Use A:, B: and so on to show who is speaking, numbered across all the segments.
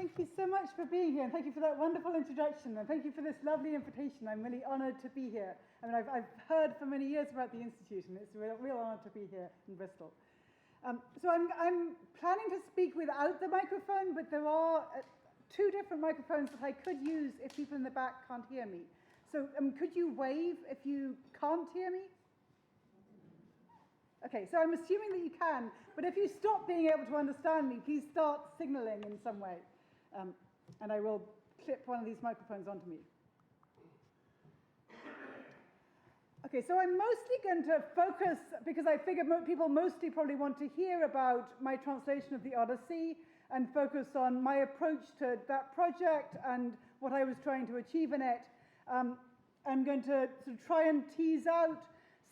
A: Thank you so much for being here, and thank you for that wonderful introduction, and thank you for this lovely invitation. I'm really honoured to be here. I mean, I've heard for many years about the Institute, and it's a real honour to be here in Bristol. So I'm planning to speak without the microphone, but there are two different microphones that I could use if people in the back can't hear me. So could you wave if you can't hear me? Okay, so I'm assuming that you can, but if you stop being able to understand me, please start signalling in some way. And I will clip one of these microphones onto me. Okay, so I'm mostly going to focus, because I figure people mostly probably want to hear about my translation of the Odyssey and focus on my approach to that project and what I was trying to achieve in it. I'm going to sort of try and tease out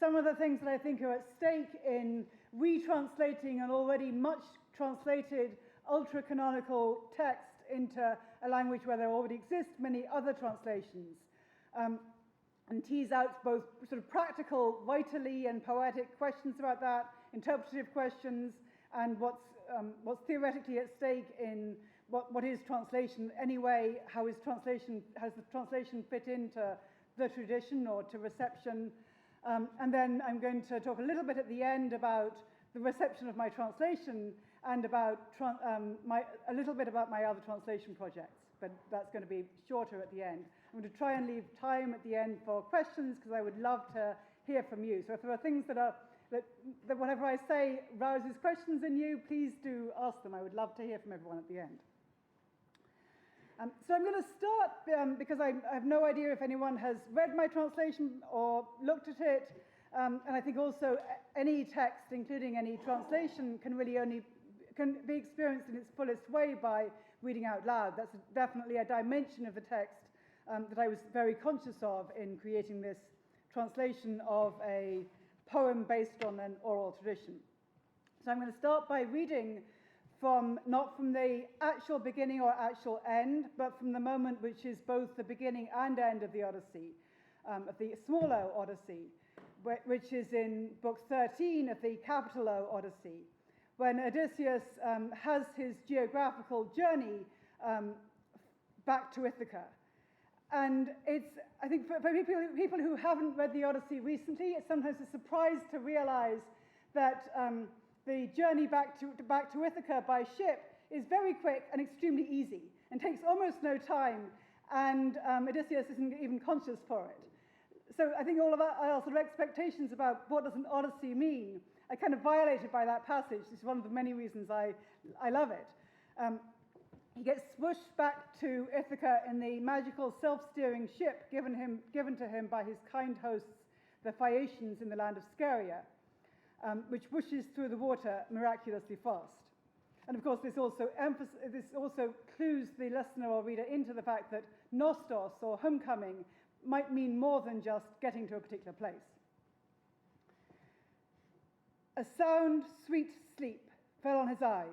A: some of the things that I think are at stake in retranslating an already much translated ultra-canonical text into a language where there already exist many other translations. And tease out both sort of practical, vitally and poetic questions about that, interpretive questions, and what's theoretically at stake in what is translation anyway, how has the translation fit into the tradition or to reception. And then I'm going to talk a little bit at the end about the reception of my translation and about a little bit about my other translation projects, but that's going to be shorter at the end. I'm going to try and leave time at the end for questions because I would love to hear from you. So if there are things that whatever I say rouses questions in you, please do ask them. I would love to hear from everyone at the end. So I'm going to start because I have no idea if anyone has read my translation or looked at it. And I think also any text, including any translation, can be experienced in its fullest way by reading out loud. That's definitely a dimension of the text that I was very conscious of in creating this translation of a poem based on an oral tradition. So I'm going to start by reading not from the actual beginning or actual end, but from the moment which is both the beginning and end of the Odyssey, of the small o Odyssey, which is in book 13 of the capital O Odyssey, when Odysseus has his geographical journey back to Ithaca. And I think for people who haven't read the Odyssey recently, it's sometimes a surprise to realize that the journey back to Ithaca by ship is very quick and extremely easy and takes almost no time, and Odysseus isn't even conscious for it. So I think all of our sort of expectations about what does an Odyssey mean are kind of violated by that passage. It's one of the many reasons I love it. He gets swooshed back to Ithaca in the magical self-steering ship given to him by his kind hosts, the Phaeacians in the land of Scheria, which whooshes through the water miraculously fast. And of course, this also clues the listener or reader into the fact that nostos, or homecoming, might mean more than just getting to a particular place. A sound, sweet sleep fell on his eyes,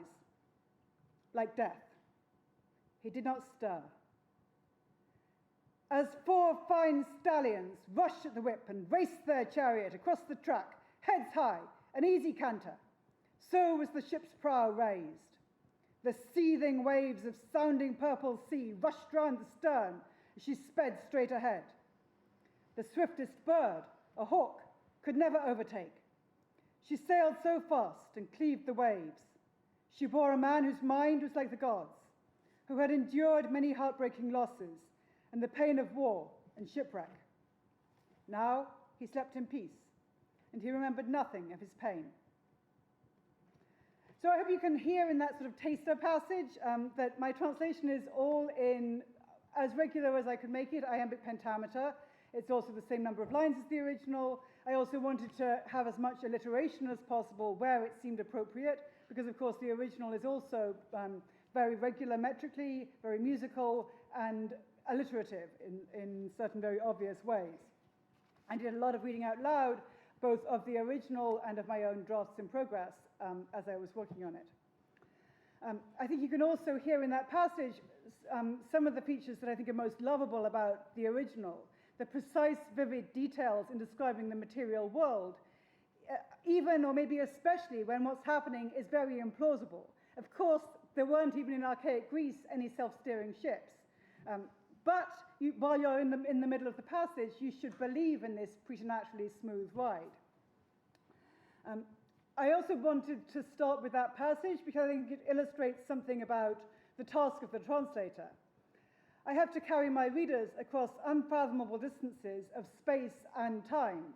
A: like death. He did not stir. As 4 fine stallions rush at the whip and race their chariot across the track, heads high, an easy canter, so was the ship's prow raised. The seething waves of sounding purple sea rushed round the stern as she sped straight ahead. The swiftest bird, a hawk, could never overtake. She sailed so fast and cleaved the waves. She bore a man whose mind was like the gods, who had endured many heartbreaking losses and the pain of war and shipwreck. Now he slept in peace, and he remembered nothing of his pain. So I hope you can hear in that sort of taster passage that my translation is all in as regular as I could make it, iambic pentameter. It's also the same number of lines as the original. I also wanted to have as much alliteration as possible where it seemed appropriate, because of course the original is also very regular metrically, very musical, and alliterative in certain very obvious ways. I did a lot of reading out loud, both of the original and of my own drafts in progress as I was working on it. I think you can also hear in that passage some of the features that I think are most lovable about the original. The precise, vivid details in describing the material world, even or maybe especially when what's happening is very implausible. Of course, there weren't even in archaic Greece any self-steering ships. But while you're in the middle of the passage, you should believe in this preternaturally smooth ride. I also wanted to start with that passage because I think it illustrates something about the task of the translator. I have to carry my readers across unfathomable distances of space and time.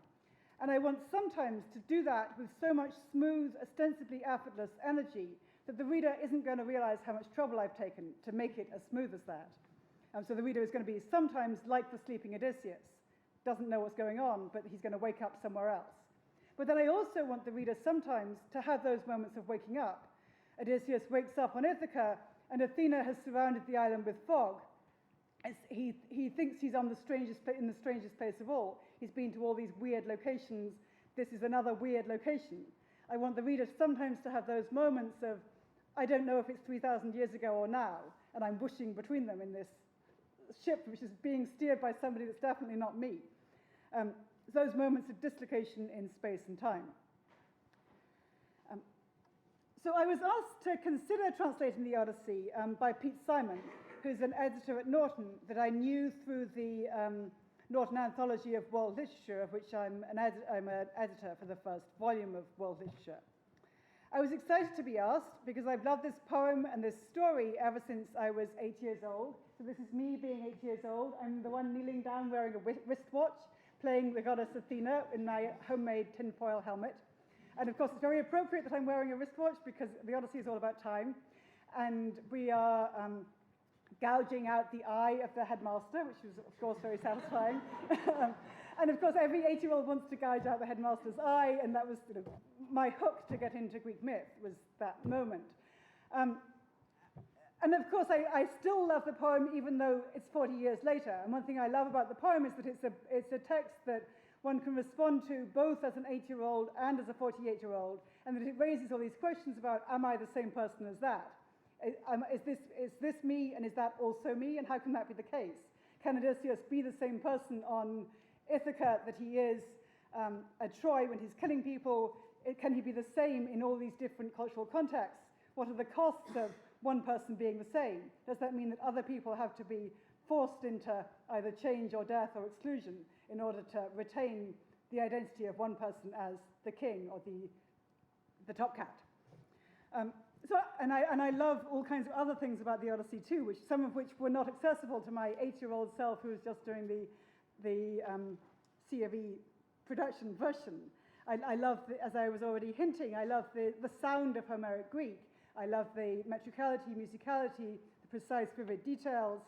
A: And I want sometimes to do that with so much smooth, ostensibly effortless energy that the reader isn't going to realize how much trouble I've taken to make it as smooth as that. So the reader is going to be sometimes like the sleeping Odysseus, doesn't know what's going on, but he's going to wake up somewhere else. But then I also want the reader sometimes to have those moments of waking up. Odysseus wakes up on Ithaca, and Athena has surrounded the island with fog. He thinks he's in the strangest place of all. He's been to all these weird locations. This is another weird location. I want the reader sometimes to have those moments of, I don't know if it's 3,000 years ago or now, and I'm whooshing between them in this ship which is being steered by somebody that's definitely not me. Those moments of dislocation in space and time. So I was asked to consider translating the Odyssey by Pete Simon, who's an editor at Norton that I knew through the Norton Anthology of World Literature, of which I'm an editor for the first volume of World Literature. I was excited to be asked because I've loved this poem and this story ever since I was 8 years old. So this is me being 8 years old. I'm the one kneeling down wearing a wristwatch, playing the goddess Athena in my homemade tinfoil helmet. And of course, it's very appropriate that I'm wearing a wristwatch because the Odyssey is all about time. And we are gouging out the eye of the headmaster, which was, of course, very satisfying. And of course, every 8-year-old wants to gouge out the headmaster's eye, and that was sort of my hook to get into Greek myth, was that moment. And of course, I still love the poem, even though it's 40 years later. And one thing I love about the poem is that it's a text that one can respond to both as an 8-year-old and as a 48-year-old, and that it raises all these questions about, am I the same person as that? Is this me, and is that also me, and how can that be the case? Can Odysseus be the same person on Ithaca that he is at Troy when he's killing people? Can he be the same in all these different cultural contexts? What are the costs of one person being the same? Does that mean that other people have to be forced into either change or death or exclusion in order to retain the identity of one person as the king or the top cat? And I love all kinds of other things about the Odyssey too, some of which were not accessible to my 8-year-old self who was just doing the C of E production version. I love, as I was already hinting, I love the sound of Homeric Greek. I love the metricality, musicality, the precise, vivid details.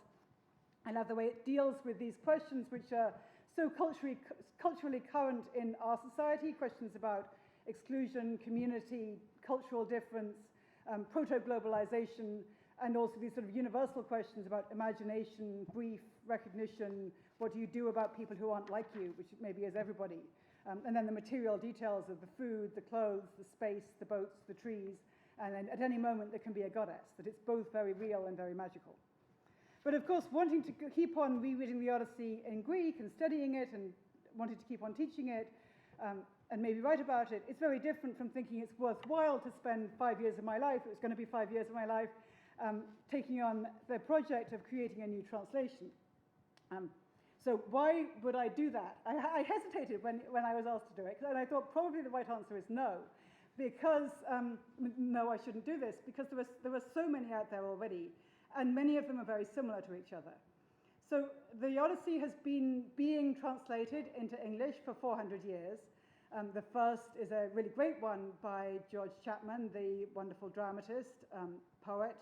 A: I love the way it deals with these questions which are so culturally current in our society, questions about exclusion, community, cultural difference, proto-globalization, and also these sort of universal questions about imagination, grief, recognition, what do you do about people who aren't like you, which maybe is everybody, and then the material details of the food, the clothes, the space, the boats, the trees, and then at any moment there can be a goddess, that it's both very real and very magical. But of course, wanting to keep on rereading the Odyssey in Greek and studying it and wanting to keep on teaching it, and maybe write about it, it's very different from thinking it's worthwhile to spend 5 years of my life, it was going to be 5 years of my life, taking on the project of creating a new translation. So why would I do that? I hesitated when I was asked to do it, and I thought probably the right answer is no. Because, no, I shouldn't do this, because there were so many out there already, and many of them are very similar to each other. So the Odyssey has been being translated into English for 400 years. The first is a really great one by George Chapman, the wonderful dramatist, poet.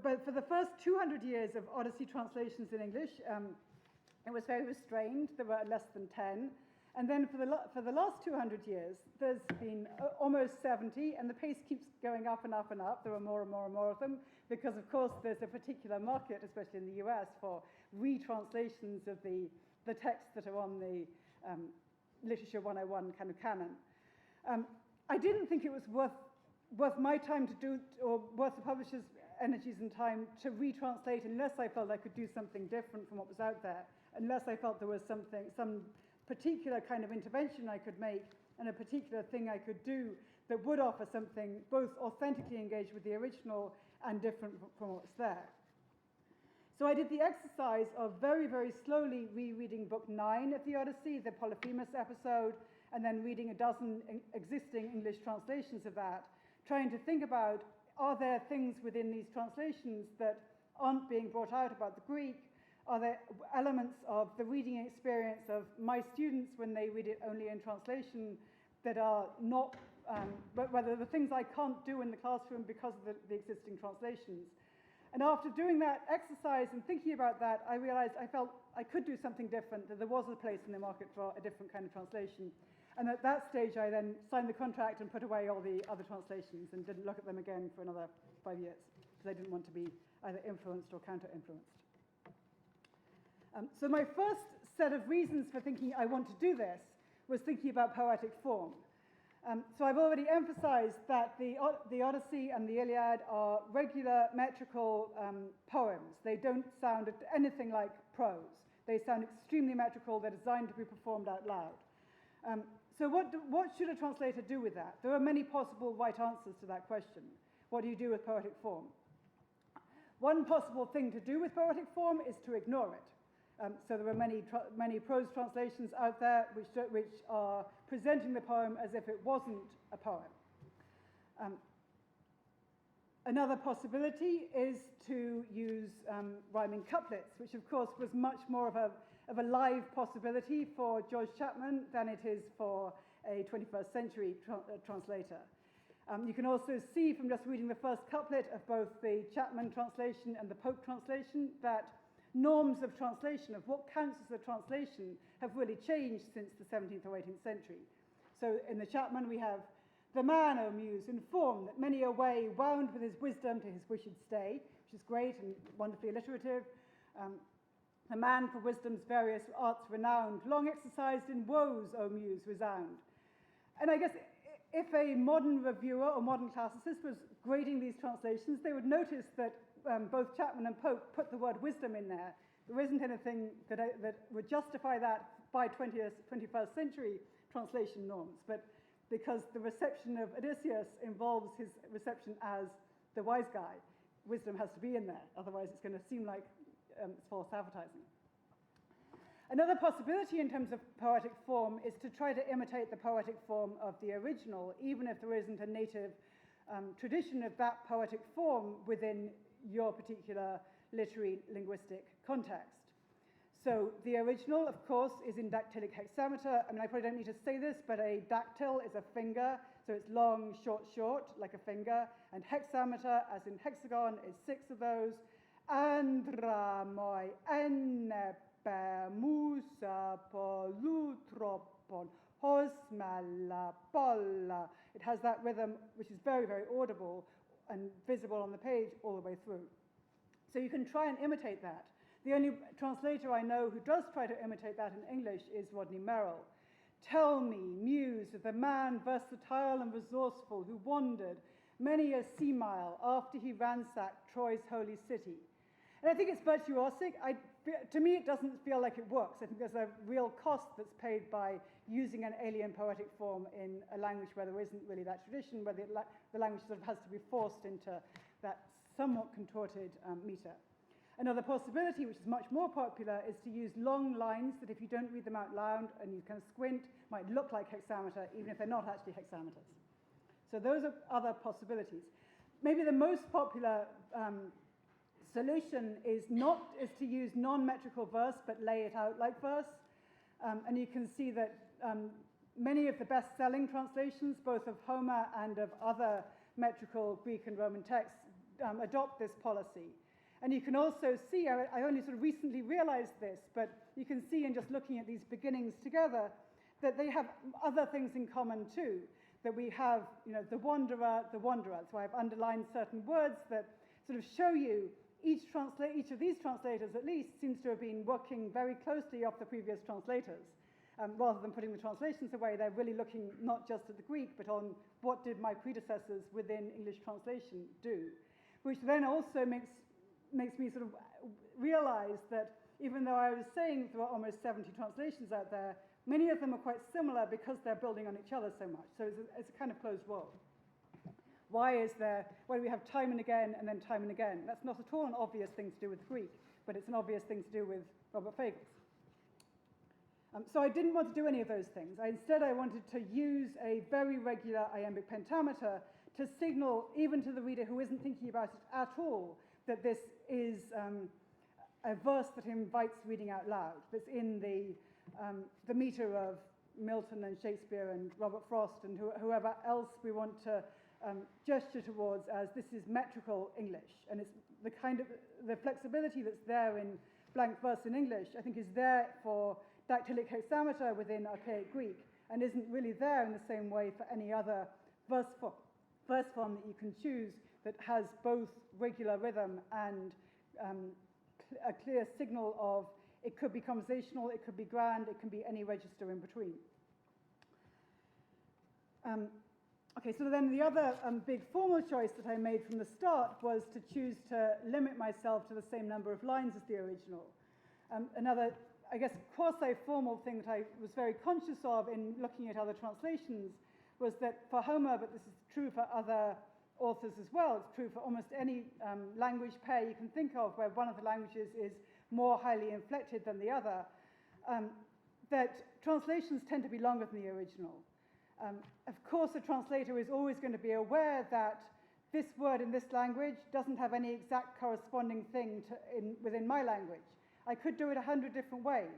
A: But for the first 200 years of Odyssey translations in English, it was very restrained. There were less than 10. And then for the last 200 years, there's been almost 70, and the pace keeps going up and up and up. There are more and more and more of them, because of course there's a particular market, especially in the US, for retranslations of the texts that are on the Literature 101 kind of canon. I didn't think it was worth my time to do, or worth the publisher's energies and time to retranslate, unless I felt I could do something different from what was out there, unless I felt there was some particular kind of intervention I could make and a particular thing I could do that would offer something both authentically engaged with the original and different from what's there. So I did the exercise of very, very slowly rereading book 9 of the Odyssey, the Polyphemus episode, and then reading a dozen existing English translations of that, trying to think about, are there things within these translations that aren't being brought out about the Greek? Are there elements of the reading experience of my students when they read it only in translation that are not, whether the things I can't do in the classroom because of the existing translations? And after doing that exercise and thinking about that, I realized I felt I could do something different, that there was a place in the market for a different kind of translation. And at that stage, I then signed the contract and put away all the other translations and didn't look at them again for another 5 years, because I didn't want to be either influenced or counter-influenced. So my first set of reasons for thinking I want to do this was thinking about poetic form. So I've already emphasized that the Odyssey and the Iliad are regular metrical poems. They don't sound anything like prose. They sound extremely metrical. They're designed to be performed out loud. So what should a translator do with that? There are many possible right answers to that question. What do you do with poetic form? One possible thing to do with poetic form is to ignore it. So there are many prose translations out there which are presenting the poem as if it wasn't a poem. Another possibility is to use rhyming couplets, which of course was much more of a live possibility for George Chapman than it is for a 21st century translator. You can also see from just reading the first couplet of both the Chapman translation and the Pope translation that norms of translation, of what counts as a translation, have really changed since the 17th or 18th century. So in the Chapman we have, "The man, O muse, informed that many a way wound with his wisdom to his wished stay," which is great and wonderfully alliterative. "The man for wisdom's various arts renowned, long exercised in woes, O muse, resound." And I guess if a modern reviewer or modern classicist was grading these translations, they would notice that both Chapman and Pope put the word wisdom in there. There isn't anything that would justify that by 21st century translation norms, but because the reception of Odysseus involves his reception as the wise guy, wisdom has to be in there, otherwise it's going to seem like it's false advertising. Another possibility in terms of poetic form is to try to imitate the poetic form of the original, even if there isn't a native tradition of that poetic form within your particular literary linguistic context. So the original, of course, is in dactylic hexameter. I mean, I probably don't need to say this, but a dactyl is a finger, so it's long, short, short, like a finger, and hexameter, as in hexagon, is 6 of those. Andra moi ennepe musa polutropon hosmella polla. It has that rhythm, which is very, very audible and visible on the page all the way through. So you can try and imitate that. The only translator I know who does try to imitate that in English is Rodney Merrill. "Tell me, muse, of the man versatile and resourceful who wandered many a sea mile after he ransacked Troy's holy city." And I think it's virtuosic. To me, it doesn't feel like it works. I think there's a real cost that's paid by using an alien poetic form in a language where there isn't really that tradition, where the language sort of has to be forced into that somewhat contorted meter. Another possibility, which is much more popular, is to use long lines that if you don't read them out loud and you kind of squint, might look like hexameter, even if they're not actually hexameters. So those are other possibilities. Maybe the most popular solution is to use non-metrical verse, but lay it out like verse. And you can see that many of the best-selling translations, both of Homer and of other metrical Greek and Roman texts, adopt this policy. And you can also see, I only sort of recently realized this, but you can see in just looking at these beginnings together that they have other things in common too. That we have, the wanderer, the wanderer. So I've underlined certain words that sort of show you each of these translators at least seems to have been working very closely off the previous translators. Rather than putting the translations away, they're really looking not just at the Greek, but on what did my predecessors within English translation do, which then also makes me sort of realize that even though I was saying there are almost 70 translations out there, Many of them are quite similar because they're building on each other so much. So it's a kind of closed world. Why do we have time and again and then time and again? That's not at all an obvious thing to do with Greek, but it's an obvious thing to do with Robert Fagles. So I didn't want to do any of those things. Instead, I wanted to use a very regular iambic pentameter to signal, even to the reader who isn't thinking about it at all, that this is a verse that invites reading out loud, that's in the meter of Milton and Shakespeare and Robert Frost and whoever else we want to gesture towards as this is metrical English. And it's the flexibility that's there in blank verse in English, I think is there for dactylic hexameter within archaic Greek, and isn't really there in the same way for any other verse form that you can choose that has both regular rhythm and a clear signal of it could be conversational, it could be grand, it can be any register in between. Okay, so then the other big formal choice that I made from the start was to choose to limit myself to the same number of lines as the original. Another, I guess, quasi-formal thing that I was very conscious of in looking at other translations was that for Homer, but this is true for other authors as well, it's true for almost any language pair you can think of where one of the languages is more highly inflected than the other, that translations tend to be longer than the original. Of course, a translator is always going to be aware that this word in this language doesn't have any exact corresponding thing within my language. I could do it 100 different ways.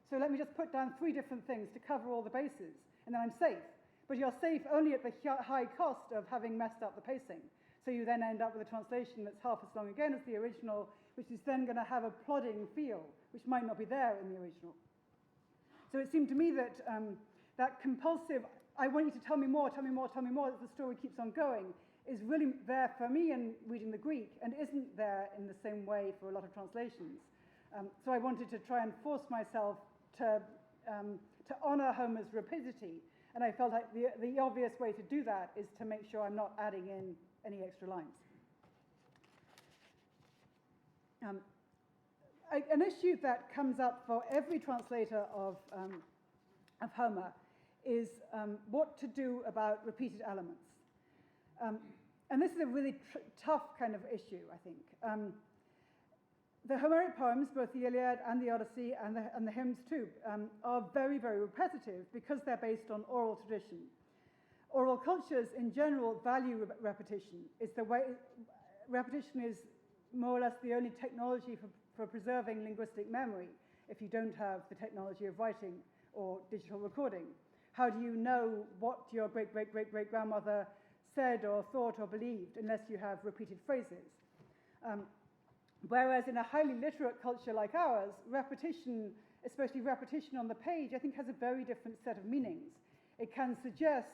A: So let me just put down 3 different things to cover all the bases, and then I'm safe. But you're safe only at the high cost of having messed up the pacing. So you then end up with a translation that's half as long again as the original, which is then going to have a plodding feel, which might not be there in the original. So it seemed to me that that compulsive, I want you to tell me more, tell me more, tell me more, that the story keeps on going, is really there for me in reading the Greek and isn't there in the same way for a lot of translations. So I wanted to try and force myself to honor Homer's rapidity. And I felt like the obvious way to do that is to make sure I'm not adding in any extra lines. An issue that comes up for every translator of Homer is what to do about repeated elements. And this is a really tough kind of issue, I think. The Homeric poems, both the Iliad and the Odyssey and the hymns too, are very, very repetitive because they're based on oral tradition. Oral cultures in general value repetition. Repetition is more or less the only technology for preserving linguistic memory if you don't have the technology of writing or digital recording. How do you know what your great-great-great-great-grandmother said or thought or believed unless you have repeated phrases? Whereas in a highly literate culture like ours, repetition, especially repetition on the page, I think has a very different set of meanings. It can suggest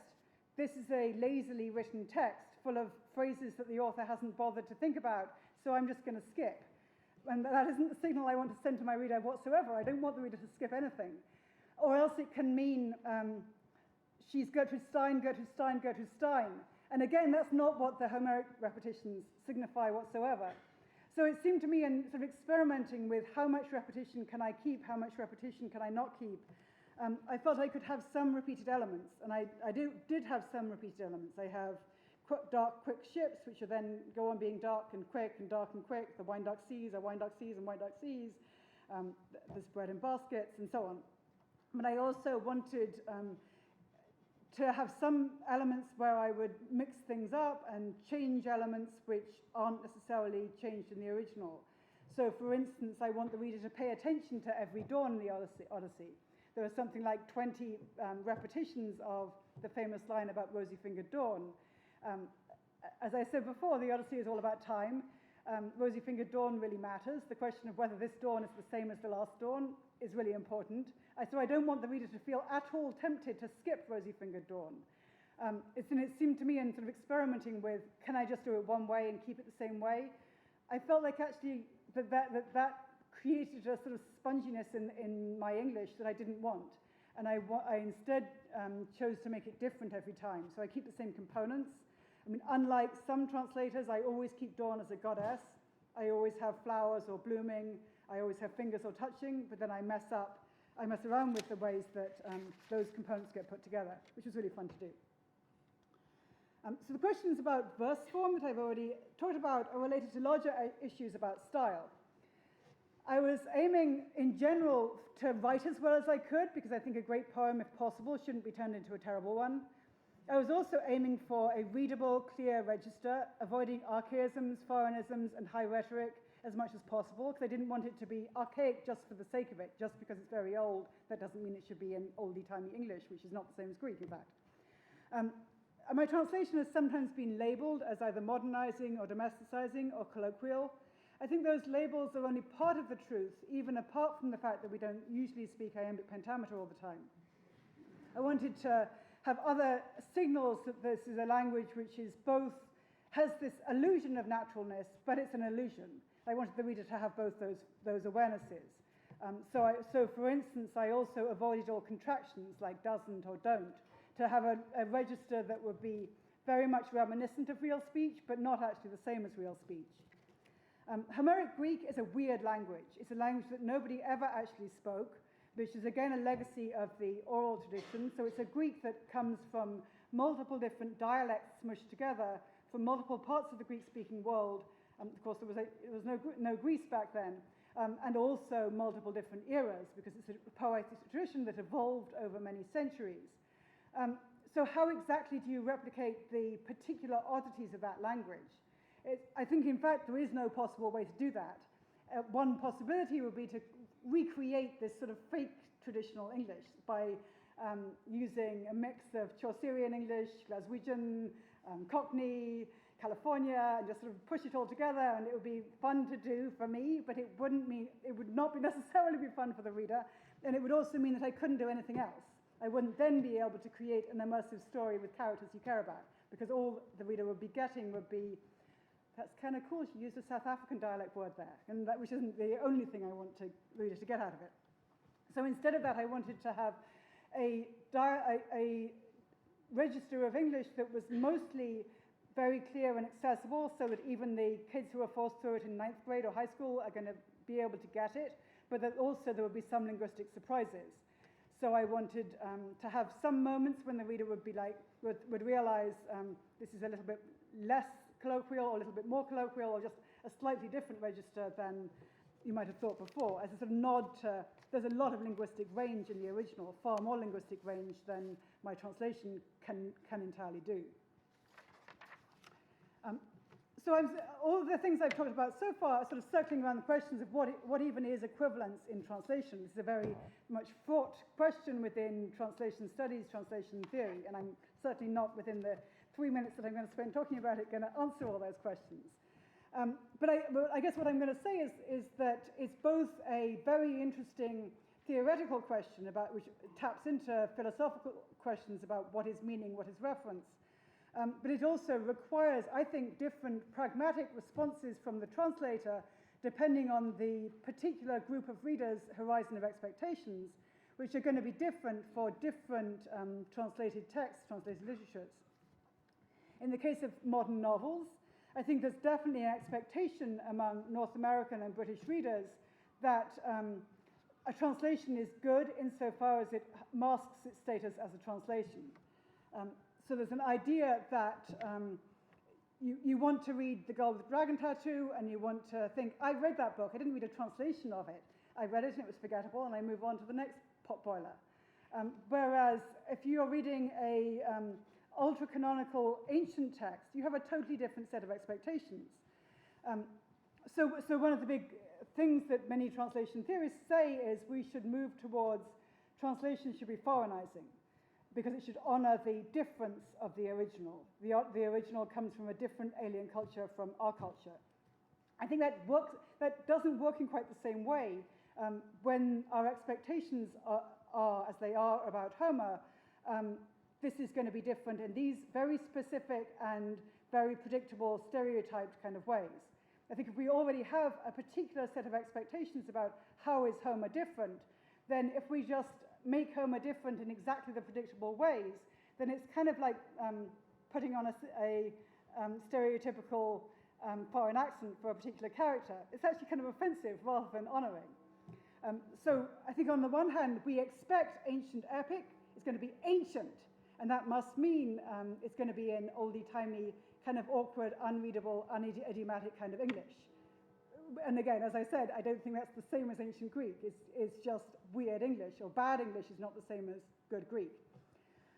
A: this is a lazily written text full of phrases that the author hasn't bothered to think about, so I'm just going to skip. And that isn't the signal I want to send to my reader whatsoever. I don't want the reader to skip anything. Or else it can mean she's Gertrude Stein, Gertrude Stein, Gertrude Stein. And again, that's not what the Homeric repetitions signify whatsoever. So it seemed to me in sort of experimenting with how much repetition can I keep, how much repetition can I not keep, I felt I could have some repeated elements, and I did have some repeated elements. I have dark, quick ships, which are then go on being dark and quick, the wine dark seas are wine dark seas and wine dark seas, there's bread in baskets, and so on. But I also wanted to have some elements where I would mix things up and change elements which aren't necessarily changed in the original. So for instance, I want the reader to pay attention to every dawn in the Odyssey. There are something like 20 repetitions of the famous line about rosy-fingered dawn. As I said before, the Odyssey is all about time. Rosy-fingered dawn really matters. The question of whether this dawn is the same as the last dawn is really important. So I don't want the reader to feel at all tempted to skip rosy-fingered dawn. And it seemed to me in sort of experimenting with, can I just do it one way and keep it the same way? I felt like actually that created a sort of sponginess in my English that I didn't want. And I instead chose to make it different every time. So I keep the same components. I mean, unlike some translators, I always keep dawn as a goddess. I always have flowers or blooming. I always have fingers or touching, but then I mess up I mess around with the ways that those components get put together, which was really fun to do. So the questions about verse form that I've already talked about are related to larger issues about style. I was aiming, in general, to write as well as I could, because I think a great poem, if possible, shouldn't be turned into a terrible one. I was also aiming for a readable, clear register, avoiding archaisms, foreignisms, and high rhetoric as much as possible, because I didn't want it to be archaic just for the sake of it. Just because it's very old, that doesn't mean it should be in oldie-timey English, which is not the same as Greek, in fact. My translation has sometimes been labeled as either modernizing or domesticizing or colloquial. I think those labels are only part of the truth, even apart from the fact that we don't usually speak iambic pentameter all the time. I wanted to have other signals that this is a language which is both, has this illusion of naturalness, but it's an illusion. I wanted the reader to have both those awarenesses. So for instance, I also avoided all contractions like doesn't or don't, to have a register that would be very much reminiscent of real speech, but not actually the same as real speech. Homeric Greek is a weird language. It's a language that nobody ever actually spoke, which is again a legacy of the oral tradition. So it's a Greek that comes from multiple different dialects smushed together from multiple parts of the Greek-speaking world. Of course, there was no Greece back then, and also multiple different eras, because it's a poetic tradition that evolved over many centuries. So how exactly do you replicate the particular oddities of that language? I think, in fact, there is no possible way to do that. One possibility would be to recreate this sort of fake traditional English by using a mix of Chaucerian English, Glaswegian, Cockney, California, and just sort of push it all together, and it would be fun to do for me, but it would not necessarily be fun for the reader, and it would also mean that I couldn't do anything else. I wouldn't then be able to create an immersive story with characters you care about, because all the reader would be getting would be, that's kind of cool, she used a South African dialect word there, and that, which isn't the only thing I want the reader to get out of it. So instead of that, I wanted to have a register of English that was mostly very clear and accessible, so that even the kids who are forced through it in 9th grade or high school are going to be able to get it, but that also there would be some linguistic surprises. So I wanted to have some moments when the reader would be like, would realize this is a little bit less colloquial or a little bit more colloquial or just a slightly different register than you might have thought before, as a sort of nod to, there's a lot of linguistic range in the original, far more linguistic range than my translation can entirely do. So all of the things I've talked about so far are sort of circling around the questions of what even is equivalence in translation. This is a very much fraught question within translation studies, translation theory, and I'm certainly not, within the 3 minutes that I'm going to spend talking about it, going to answer all those questions. But I guess what I'm going to say is that it's both a very interesting theoretical question about which taps into philosophical questions about what is meaning, what is reference. But it also requires, I think, different pragmatic responses from the translator, depending on the particular group of readers' horizon of expectations, which are going to be different for different translated texts, translated literatures. In the case of modern novels, I think there's definitely an expectation among North American and British readers that a translation is good insofar as it masks its status as a translation. So there's an idea that you want to read The Girl with the Dragon Tattoo, and you want to think, I read that book, I didn't read a translation of it. I read it and it was forgettable, and I move on to the next potboiler. Whereas if you're reading a ultra-canonical ancient text, you have a totally different set of expectations. So one of the big things that many translation theorists say is we should move towards translation should be foreignizing, because it should honor the difference of the original. The original comes from a different alien culture from our culture. I think that doesn't work in quite the same way when our expectations are as they are about Homer. This is going to be different in these very specific and very predictable, stereotyped kind of ways. I think if we already have a particular set of expectations about how is Homer different, then if we just make Homer different in exactly the predictable ways, then it's kind of like putting on a stereotypical foreign accent for a particular character. It's actually kind of offensive rather than honoring. So I think on the one hand, we expect ancient epic is going to be ancient, and that must mean it's going to be in oldie-timey, kind of awkward, unreadable, unidiomatic kind of English. And again, as I said, I don't think that's the same as ancient Greek. It's just weird English, or bad English is not the same as good Greek.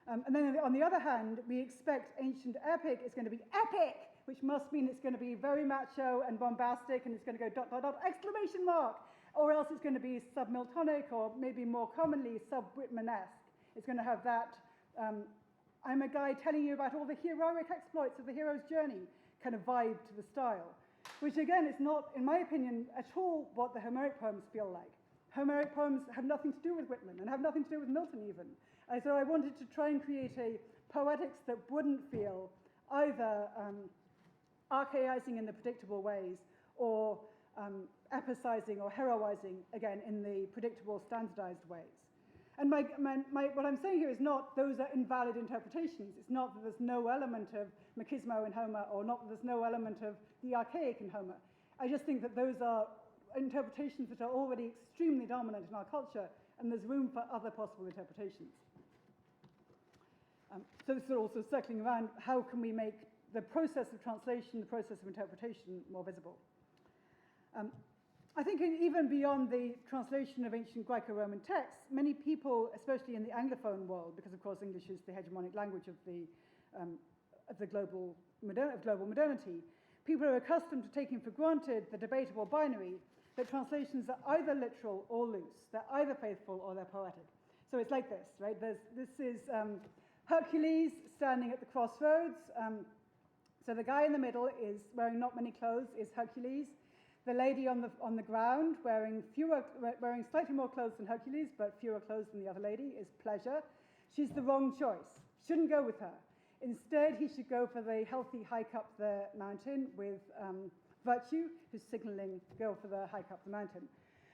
A: And then on the other hand, we expect ancient epic is going to be epic, which must mean it's going to be very macho and bombastic, and it's going to go ... exclamation mark, or else it's going to be submiltonic, or maybe more commonly sub-Whitmanesque. It's going to have that I'm a guy telling you about all the heroic exploits of the hero's journey kind of vibe to the style, which again is not, in my opinion, at all what the Homeric poems feel like. Homeric poems have nothing to do with Whitman and have nothing to do with Milton even. And so I wanted to try and create a poetics that wouldn't feel either archaizing in the predictable ways or epicizing or heroizing, again, in the predictable, standardized ways. And what I'm saying here is not those are invalid interpretations. It's not that there's no element of machismo in Homer, or not that there's no element of the archaic in Homer. I just think that those are interpretations that are already extremely dominant in our culture, and there's room for other possible interpretations. So this is also circling around how can we make the process of translation, the process of interpretation more visible. I think even beyond the translation of ancient Graeco-Roman texts, many people, especially in the Anglophone world, because of course English is the hegemonic language of the global modernity, people are accustomed to taking for granted the debatable binary that translations are either literal or loose. They're either faithful or they're poetic. So it's like this, right? This is Hercules standing at the crossroads. So the guy in the middle is wearing not many clothes, is Hercules. The lady on the ground wearing slightly more clothes than Hercules, but fewer clothes than the other lady, is Pleasure. She's the wrong choice. Shouldn't go with her. Instead, he should go for the healthy hike up the mountain with Virtue, who's signaling go for the hike up the mountain.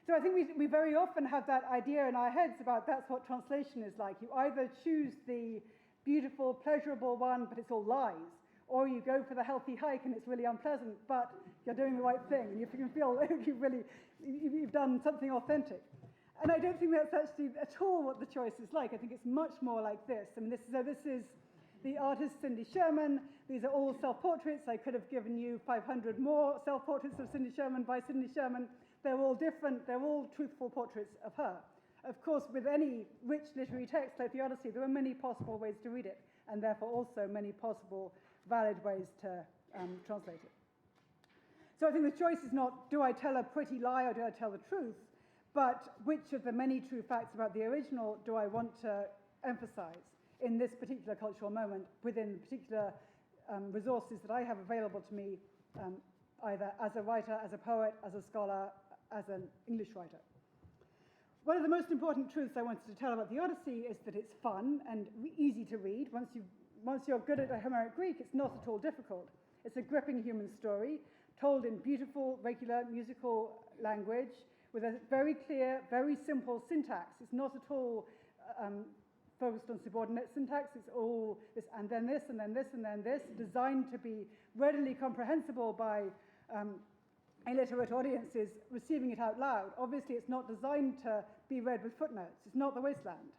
A: So I think we very often have that idea in our heads about that's what translation is like. You either choose the beautiful, pleasurable one, but it's all lies, or you go for the healthy hike and it's really unpleasant, but you're doing the right thing and you can feel like you've done something authentic. And I don't think that's actually at all what the choice is like. I think it's much more like this. I mean, this is the artist Cindy Sherman. These are all self-portraits. I could have given you 500 more self-portraits of Cindy Sherman by Cindy Sherman. They're all different. They're all truthful portraits of her. Of course, with any rich literary text like the Odyssey, there are many possible ways to read it, and therefore also many possible valid ways to translate it. So I think the choice is not, do I tell a pretty lie or do I tell the truth, but which of the many true facts about the original do I want to emphasize in this particular cultural moment within the particular resources that I have available to me, either as a writer, as a poet, as a scholar, as an English writer. One of the most important truths I wanted to tell about the Odyssey is that it's fun and easy to read. Once you're good at Homeric Greek, it's not at all difficult. It's a gripping human story, told in beautiful, regular, musical language, with a very clear, very simple syntax. It's not at all focused on subordinate syntax. It's all this, and then this, and then this, and then this, designed to be readily comprehensible by illiterate audiences receiving it out loud. Obviously, it's not designed to be read with footnotes. It's not the wasteland.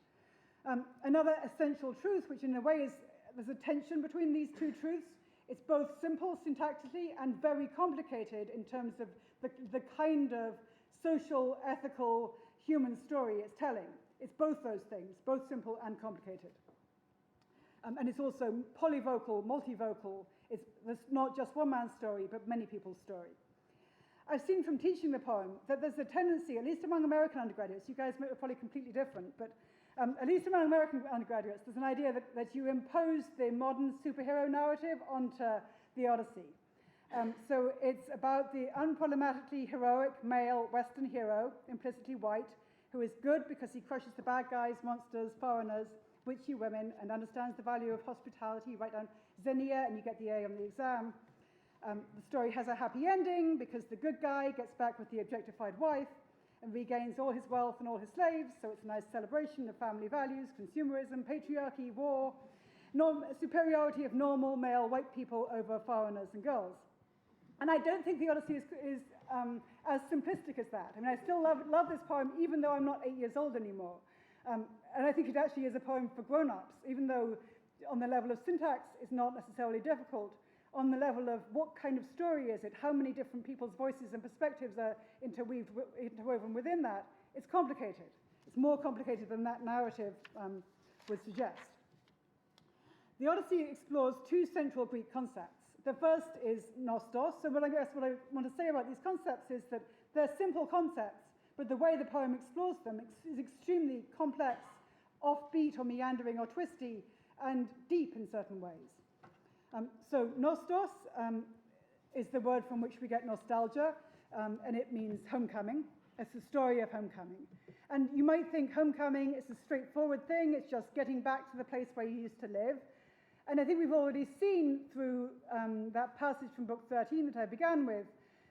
A: Another essential truth, which in a way is, there's a tension between these two truths. It's both simple syntactically and very complicated in terms of the kind of social, ethical, human story it's telling. It's both those things, both simple and complicated. And it's also polyvocal, multivocal. It's not just one man's story, but many people's story. I've seen from teaching the poem that there's a tendency, at least among American undergraduates, you guys are probably completely different, but at least among American undergraduates, there's an idea that you impose the modern superhero narrative onto the Odyssey. So it's about the unproblematically heroic male Western hero, implicitly white, who is good because he crushes the bad guys, monsters, foreigners, witchy women, and understands the value of hospitality. Write down xenia and you get the A on the exam. The story has a happy ending because the good guy gets back with the objectified wife and regains all his wealth and all his slaves, so it's a nice celebration of family values, consumerism, patriarchy, war, superiority of normal male white people over foreigners and girls. And I don't think the Odyssey is as simplistic as that. I mean, I still love this poem, even though I'm not 8 years old anymore. And I think it actually is a poem for grown-ups, even though on the level of syntax it's not necessarily difficult. On the level of what kind of story is it, how many different people's voices and perspectives are interwoven within that, it's complicated. It's more complicated than that narrative would suggest. The Odyssey explores two central Greek concepts. The first is nostos. So what I want to say about these concepts is that they're simple concepts, but the way the poem explores them is extremely complex, offbeat or meandering or twisty, and deep in certain ways. So nostos is the word from which we get nostalgia, and it means homecoming. It's the story of homecoming. And you might think homecoming is a straightforward thing. It's just getting back to the place where you used to live. And I think we've already seen through that passage from Book 13 that I began with,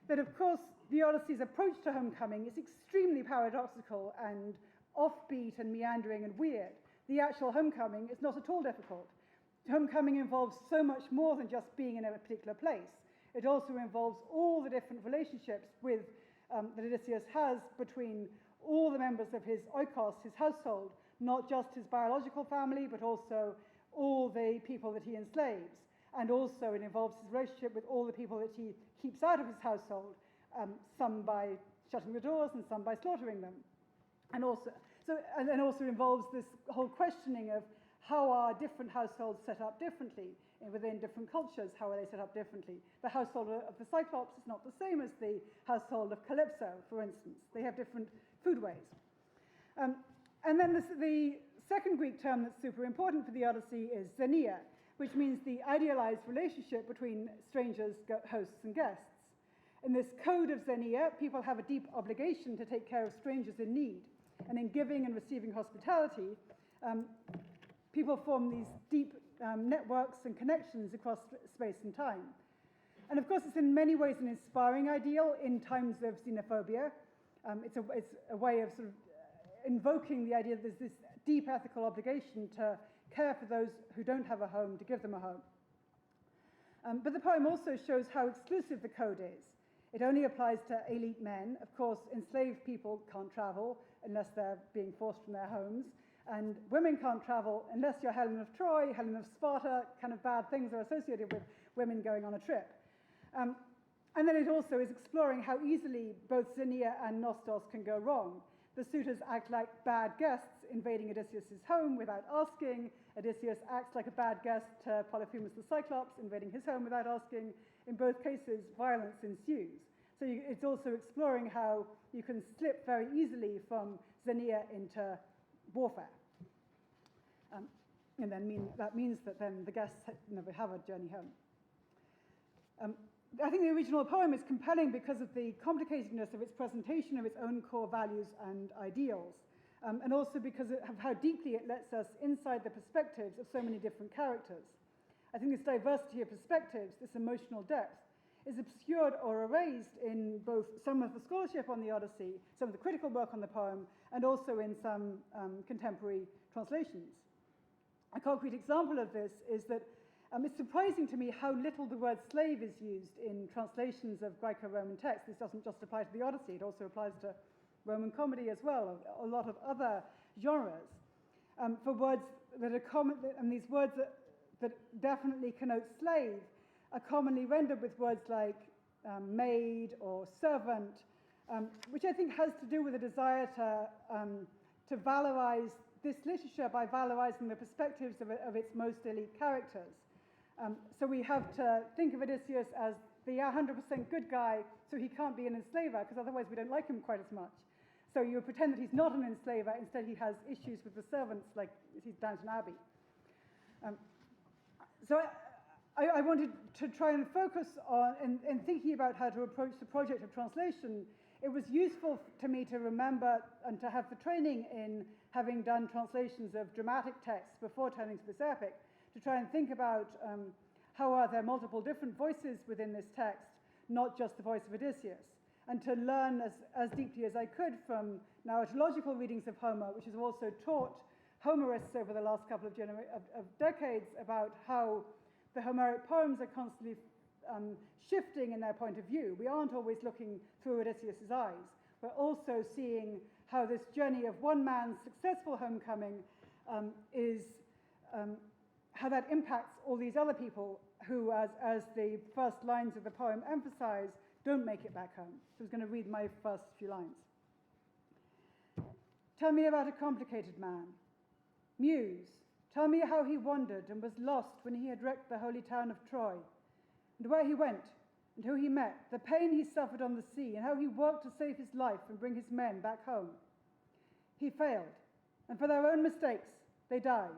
A: that of course the Odyssey's approach to homecoming is extremely paradoxical and offbeat and meandering and weird. The actual homecoming is not at all difficult. Homecoming involves so much more than just being in a particular place. It also involves all the different relationships that Odysseus has between all the members of his oikos, his household, not just his biological family, but also all the people that he enslaves. And also it involves his relationship with all the people that he keeps out of his household, some by shutting the doors and some by slaughtering them. And also involves this whole questioning of how are different households set up differently within different cultures. How are they set up differently? The household of the Cyclops is not the same as the household of Calypso, for instance. They have different foodways. And then the second Greek term that's super important for the Odyssey is xenia, which means the idealized relationship between strangers, hosts, and guests. In this code of xenia, people have a deep obligation to take care of strangers in need. And in giving and receiving hospitality, people form these deep networks and connections across space and time. And of course, it's in many ways an inspiring ideal in times of xenophobia. It's a way of sort of invoking the idea that there's this deep ethical obligation to care for those who don't have a home, to give them a home. But the poem also shows how exclusive the code is. It only applies to elite men. Of course, enslaved people can't travel unless they're being forced from their homes. And women can't travel unless you're Helen of Troy, Helen of Sparta. Kind of bad things are associated with women going on a trip. And then it also is exploring how easily both xenia and nostos can go wrong. The suitors act like bad guests invading Odysseus' home without asking. Odysseus acts like a bad guest to Polyphemus the Cyclops, invading his home without asking. In both cases, violence ensues. So it's also exploring how you can slip very easily from xenia into warfare. And then that means that then the guests never have a journey home. I think the original poem is compelling because of the complicatedness of its presentation of its own core values and ideals, and also because of how deeply it lets us inside the perspectives of so many different characters. I think this diversity of perspectives, this emotional depth, is obscured or erased in both some of the scholarship on the Odyssey, some of the critical work on the poem, and also in some contemporary translations. A concrete example of this is that it's surprising to me how little the word slave is used in translations of Graeco-Roman texts. This doesn't just apply to the Odyssey, it also applies to Roman comedy as well, a lot of other genres. For words that are common, and these words that definitely connote slave are commonly rendered with words like maid or servant, which I think has to do with a desire to valorize this literature by valorizing the perspectives of its most elite characters. So we have to think of Odysseus as the 100% good guy, so he can't be an enslaver, because otherwise we don't like him quite as much. So you pretend that he's not an enslaver, instead he has issues with the servants, like he's Downton Abbey. So I wanted to try and focus on, in thinking about how to approach the project of translation, it was useful to me to remember and to have the training in having done translations of dramatic texts before turning to this epic, to try and think about how are there multiple different voices within this text, not just the voice of Odysseus, and to learn as deeply as I could from narratological readings of Homer, which has also taught Homerists over the last couple of decades about how the Homeric poems are constantly shifting in their point of view. We aren't always looking through Odysseus's eyes. We're also seeing how this journey of one man's successful homecoming how that impacts all these other people who, as the first lines of the poem emphasize, don't make it back home. So I was going to read my first few lines. Tell me about a complicated man. Muse, tell me how he wandered and was lost when he had wrecked the holy town of Troy, and where he went, and who he met, the pain he suffered on the sea, and how he worked to save his life and bring his men back home. He failed, and for their own mistakes, they died.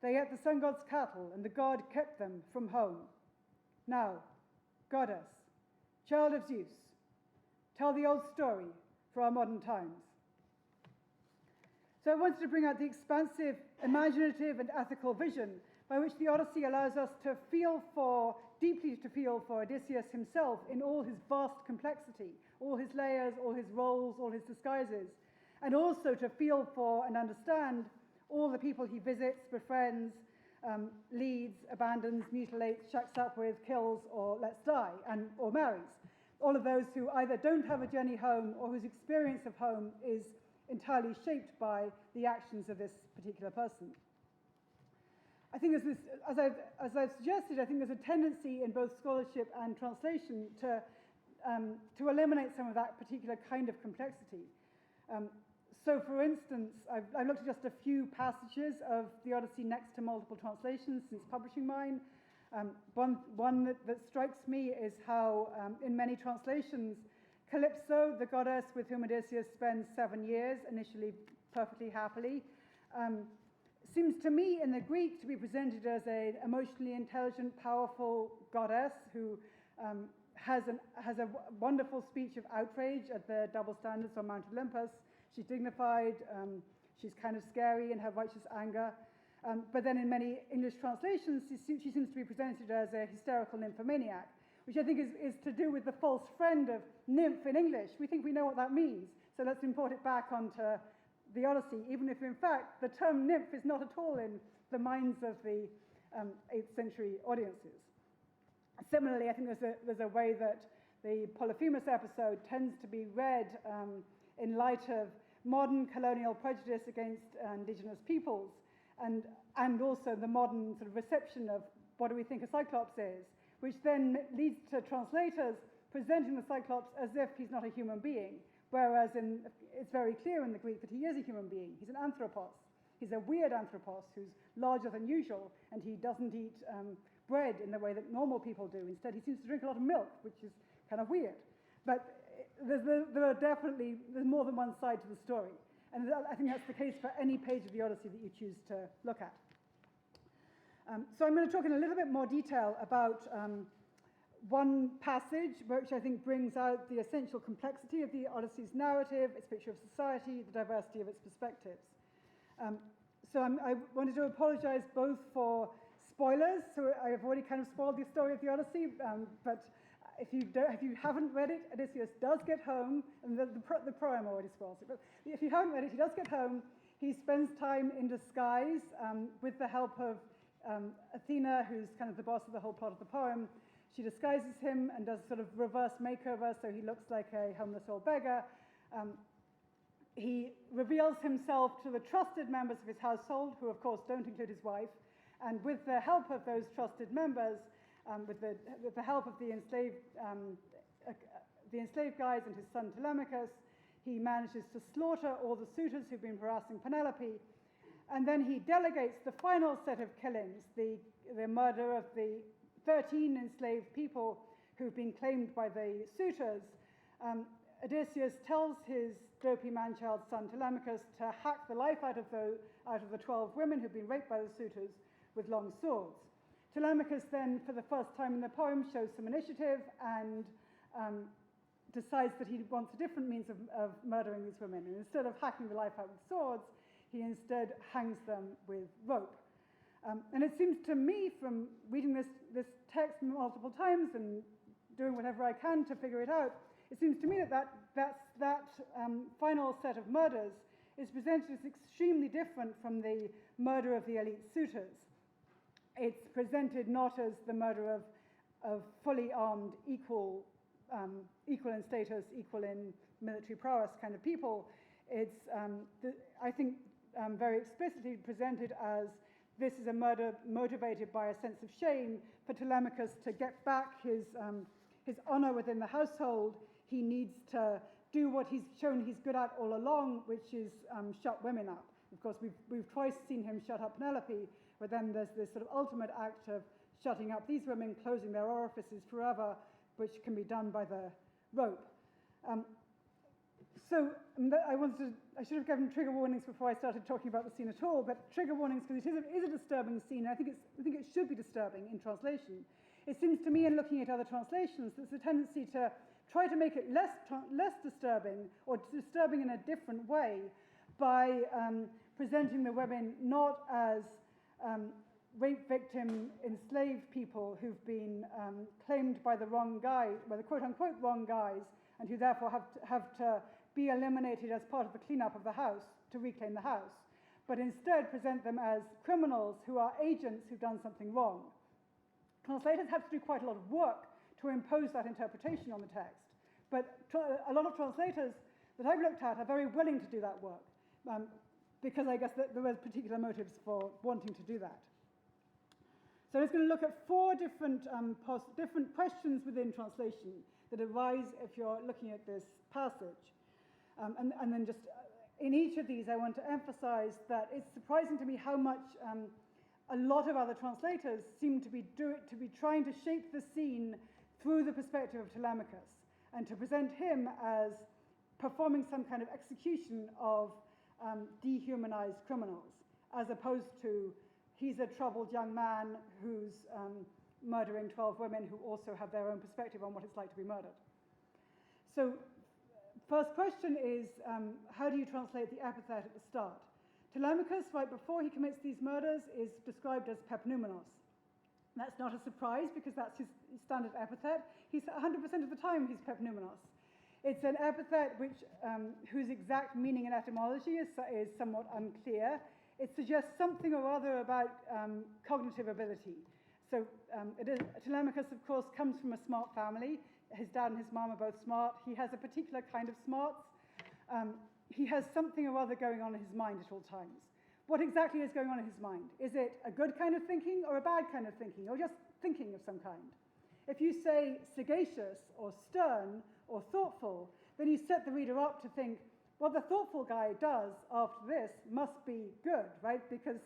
A: They ate the sun god's cattle, and the god kept them from home. Now, goddess, child of Zeus, tell the old story for our modern times. So I wanted to bring out the expansive, imaginative, and ethical vision by which the Odyssey allows us to deeply feel for Odysseus himself in all his vast complexity, all his layers, all his roles, all his disguises, and also to feel for and understand all the people he visits, befriends, leads, abandons, mutilates, shacks up with, kills, or lets die, or marries. All of those who either don't have a journey home or whose experience of home is entirely shaped by the actions of this particular person. I think as I've suggested, I think there's a tendency in both scholarship and translation to eliminate some of that particular kind of complexity. So, for instance, I've looked at just a few passages of the Odyssey next to multiple translations since publishing mine. One that strikes me is how, in many translations, Calypso, the goddess with whom Odysseus spends 7 years, initially perfectly happily, seems to me in the Greek to be presented as an emotionally intelligent, powerful goddess who has a wonderful speech of outrage at the double standards on Mount Olympus. She's dignified, she's kind of scary in her righteous anger. But then in many English translations, she seems to be presented as a hysterical nymphomaniac, which I think is to do with the false friend of nymph in English. We think we know what that means, so let's import it back onto the Odyssey, even if in fact the term nymph is not at all in the minds of the 8th century audiences. Similarly, I think there's a way that the Polyphemus episode tends to be read in light of modern colonial prejudice against indigenous peoples, and also the modern sort of reception of what do we think a Cyclops is, which then leads to translators presenting the Cyclops as if he's not a human being, whereas it's very clear in the Greek that he is a human being. He's an anthropos. He's a weird anthropos who's larger than usual, and he doesn't eat bread in the way that normal people do. Instead, he seems to drink a lot of milk, which is kind of weird. But there's more than one side to the story. And I think that's the case for any page of the Odyssey that you choose to look at. So I'm going to talk in a little bit more detail about one passage which I think brings out the essential complexity of the Odyssey's narrative, its picture of society, the diversity of its perspectives. So I wanted to apologize both for spoilers, so I've already kind of spoiled the story of the Odyssey, but if you haven't read it, Odysseus does get home, and the poem already spoils it, but if you haven't read it, he does get home. He spends time in disguise with the help of Athena, who's kind of the boss of the whole plot of the poem. She disguises him and does sort of reverse makeover, so he looks like a homeless old beggar. He reveals himself to the trusted members of his household, who of course don't include his wife, and with the help of those trusted members, with the help of the enslaved guys and his son Telemachus, he manages to slaughter all the suitors who've been harassing Penelope, and then he delegates the final set of killings, the murder of the 13 enslaved people who've been claimed by the suitors. Odysseus tells his dopey man-child son Telemachus to hack the life out of the 12 women who've been raped by the suitors with long swords. Telemachus then, for the first time in the poem, shows some initiative and decides that he wants a different means of murdering these women. And instead of hacking the life out with swords, he instead hangs them with rope. And it seems to me, from reading this text multiple times and doing whatever I can to figure it out, it seems to me that final set of murders is presented as extremely different from the murder of the elite suitors. It's presented not as the murder of of fully armed, equal in status, equal in military prowess kind of people. It's, I think, very explicitly presented as this is a murder motivated by a sense of shame. For Telemachus to get back his honor within the household, he needs to do what he's shown he's good at all along, which is shut women up. Of course, we've twice seen him shut up Penelope, but then there's this sort of ultimate act of shutting up these women, closing their orifices forever, which can be done by the rope. I should have given trigger warnings before I started talking about the scene at all, but trigger warnings because it is a disturbing scene. I think it should be disturbing in translation. It seems to me, in looking at other translations, there's a tendency to try to make it less disturbing, or disturbing in a different way, by presenting the women not as rape victim, enslaved people who've been claimed by the wrong guy, by the quote-unquote wrong guys, and who therefore have to be eliminated as part of the cleanup of the house to reclaim the house, but instead present them as criminals who are agents who've done something wrong. Translators have to do quite a lot of work to impose that interpretation on the text, but a lot of translators that I've looked at are very willing to do that work, because I guess that there were particular motives for wanting to do that. So I'm just going to look at four different questions within translation that arise if you're looking at this passage. And then just in each of these, I want to emphasize that it's surprising to me how much a lot of other translators seem to be trying to shape the scene through the perspective of Telemachus, and to present him as performing some kind of execution of dehumanized criminals, as opposed to he's a troubled young man who's murdering 12 women who also have their own perspective on what it's like to be murdered. So first question is, how do you translate the epithet at the start? Telemachus, right before he commits these murders, is described as pepnumenos. That's not a surprise, because that's his standard epithet. He's 100% of the time he's pepnumenos. It's an epithet whose exact meaning and etymology is somewhat unclear. It suggests something or other about cognitive ability. So Telemachus, of course, comes from a smart family. His dad and his mom are both smart. He has a particular kind of smarts. He has something or other going on in his mind at all times. What exactly is going on in his mind? Is it a good kind of thinking or a bad kind of thinking, or just thinking of some kind? If you say sagacious or stern or thoughtful, then you set the reader up to think, what the thoughtful guy does after this must be good, right? Because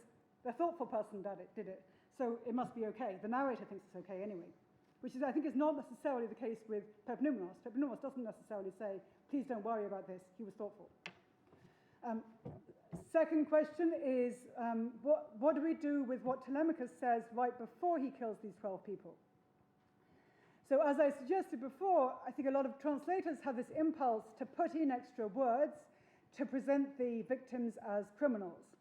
A: the thoughtful person did it, so it must be okay. The narrator thinks it's okay anyway, which is, I think, is not necessarily the case with pepnumenos. Pepnumenos doesn't necessarily say, please don't worry about this, he was thoughtful. Second question is, what do we do with what Telemachus says right before he kills these 12 people? So as I suggested before, I think a lot of translators have this impulse to put in extra words to present the victims as criminals.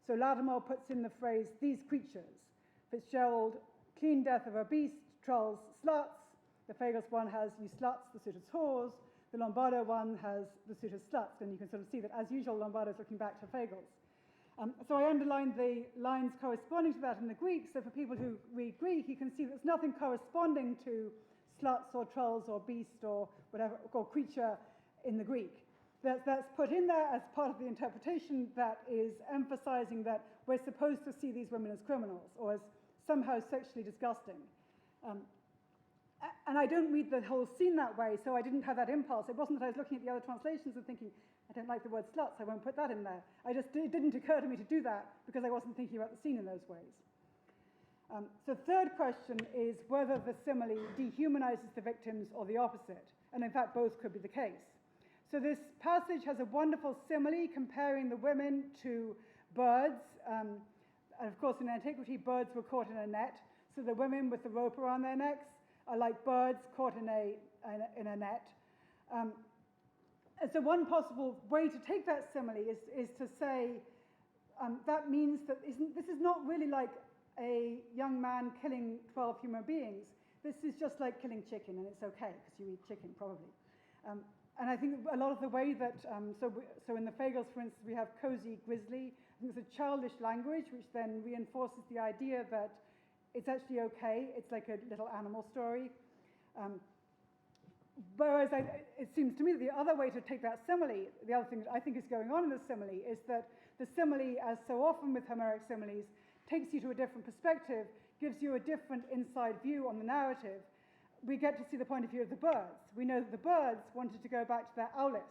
A: So Latimer puts in the phrase, these creatures. Fitzgerald, clean death of a beast, trolls, sluts. The Fagles one has, you sluts, the suitor's whores. The Lombardo one has the suitor's sluts, and you can sort of see that, as usual, Lombardo's looking back to Fagles. So I underlined the lines corresponding to that in the Greek, so for people who read Greek, you can see there's nothing corresponding to sluts or trolls or beast or whatever, or creature in the Greek. That's put in there as part of the interpretation that is emphasizing that we're supposed to see these women as criminals or as somehow sexually disgusting. And I don't read the whole scene that way, so I didn't have that impulse. It wasn't that I was looking at the other translations and thinking, I don't like the word sluts, I won't put that in there. It didn't occur to me to do that because I wasn't thinking about the scene in those ways. So third question is whether the simile dehumanizes the victims or the opposite. And in fact, both could be the case. So this passage has a wonderful simile comparing the women to birds. And of course, in antiquity, birds were caught in a net. So the women with the rope around their necks are like birds caught in a net. And so one possible way to take that simile is to say that means that this is not really like a young man killing 12 human beings. This is just like killing chicken, and it's okay because you eat chicken probably. And I think a lot of the way that, so in the Fagles, for instance, we have cozy, grizzly. I think it's a childish language, which then reinforces the idea that it's actually okay. It's like a little animal story. Whereas it seems to me that the other way to take that simile, the other thing that I think is going on in the simile, is that the simile, as so often with Homeric similes, takes you to a different perspective, gives you a different inside view on the narrative. We get to see the point of view of the birds. We know that the birds wanted to go back to their aulis.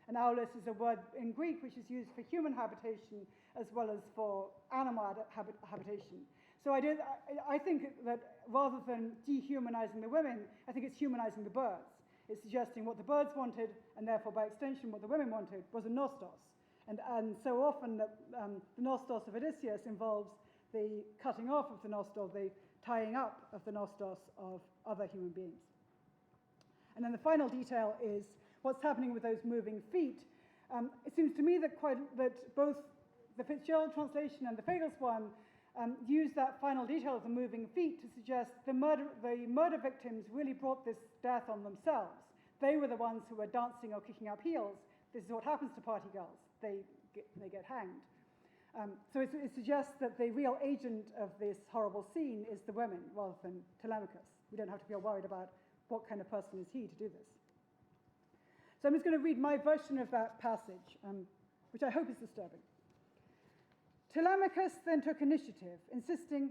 A: And aulis is a word in Greek which is used for human habitation as well as for animal habitation. So I think that rather than dehumanizing the women, I think it's humanizing the birds. It's suggesting what the birds wanted, and therefore by extension what the women wanted, was a nostos. And so often the nostos of Odysseus involves the cutting off of the nostos, the tying up of the nostos of other human beings. And then the final detail is what's happening with those moving feet. It seems to me that both the Fitzgerald translation and the Fagles one use that final detail of the moving feet to suggest the murder victims really brought this death on themselves. They were the ones who were dancing or kicking up heels. This is what happens to party girls. They get hanged. So it suggests that the real agent of this horrible scene is the women rather than Telemachus. We don't have to feel worried about what kind of person is he to do this. So I'm just going to read my version of that passage, which I hope is disturbing. Telemachus then took initiative, insisting,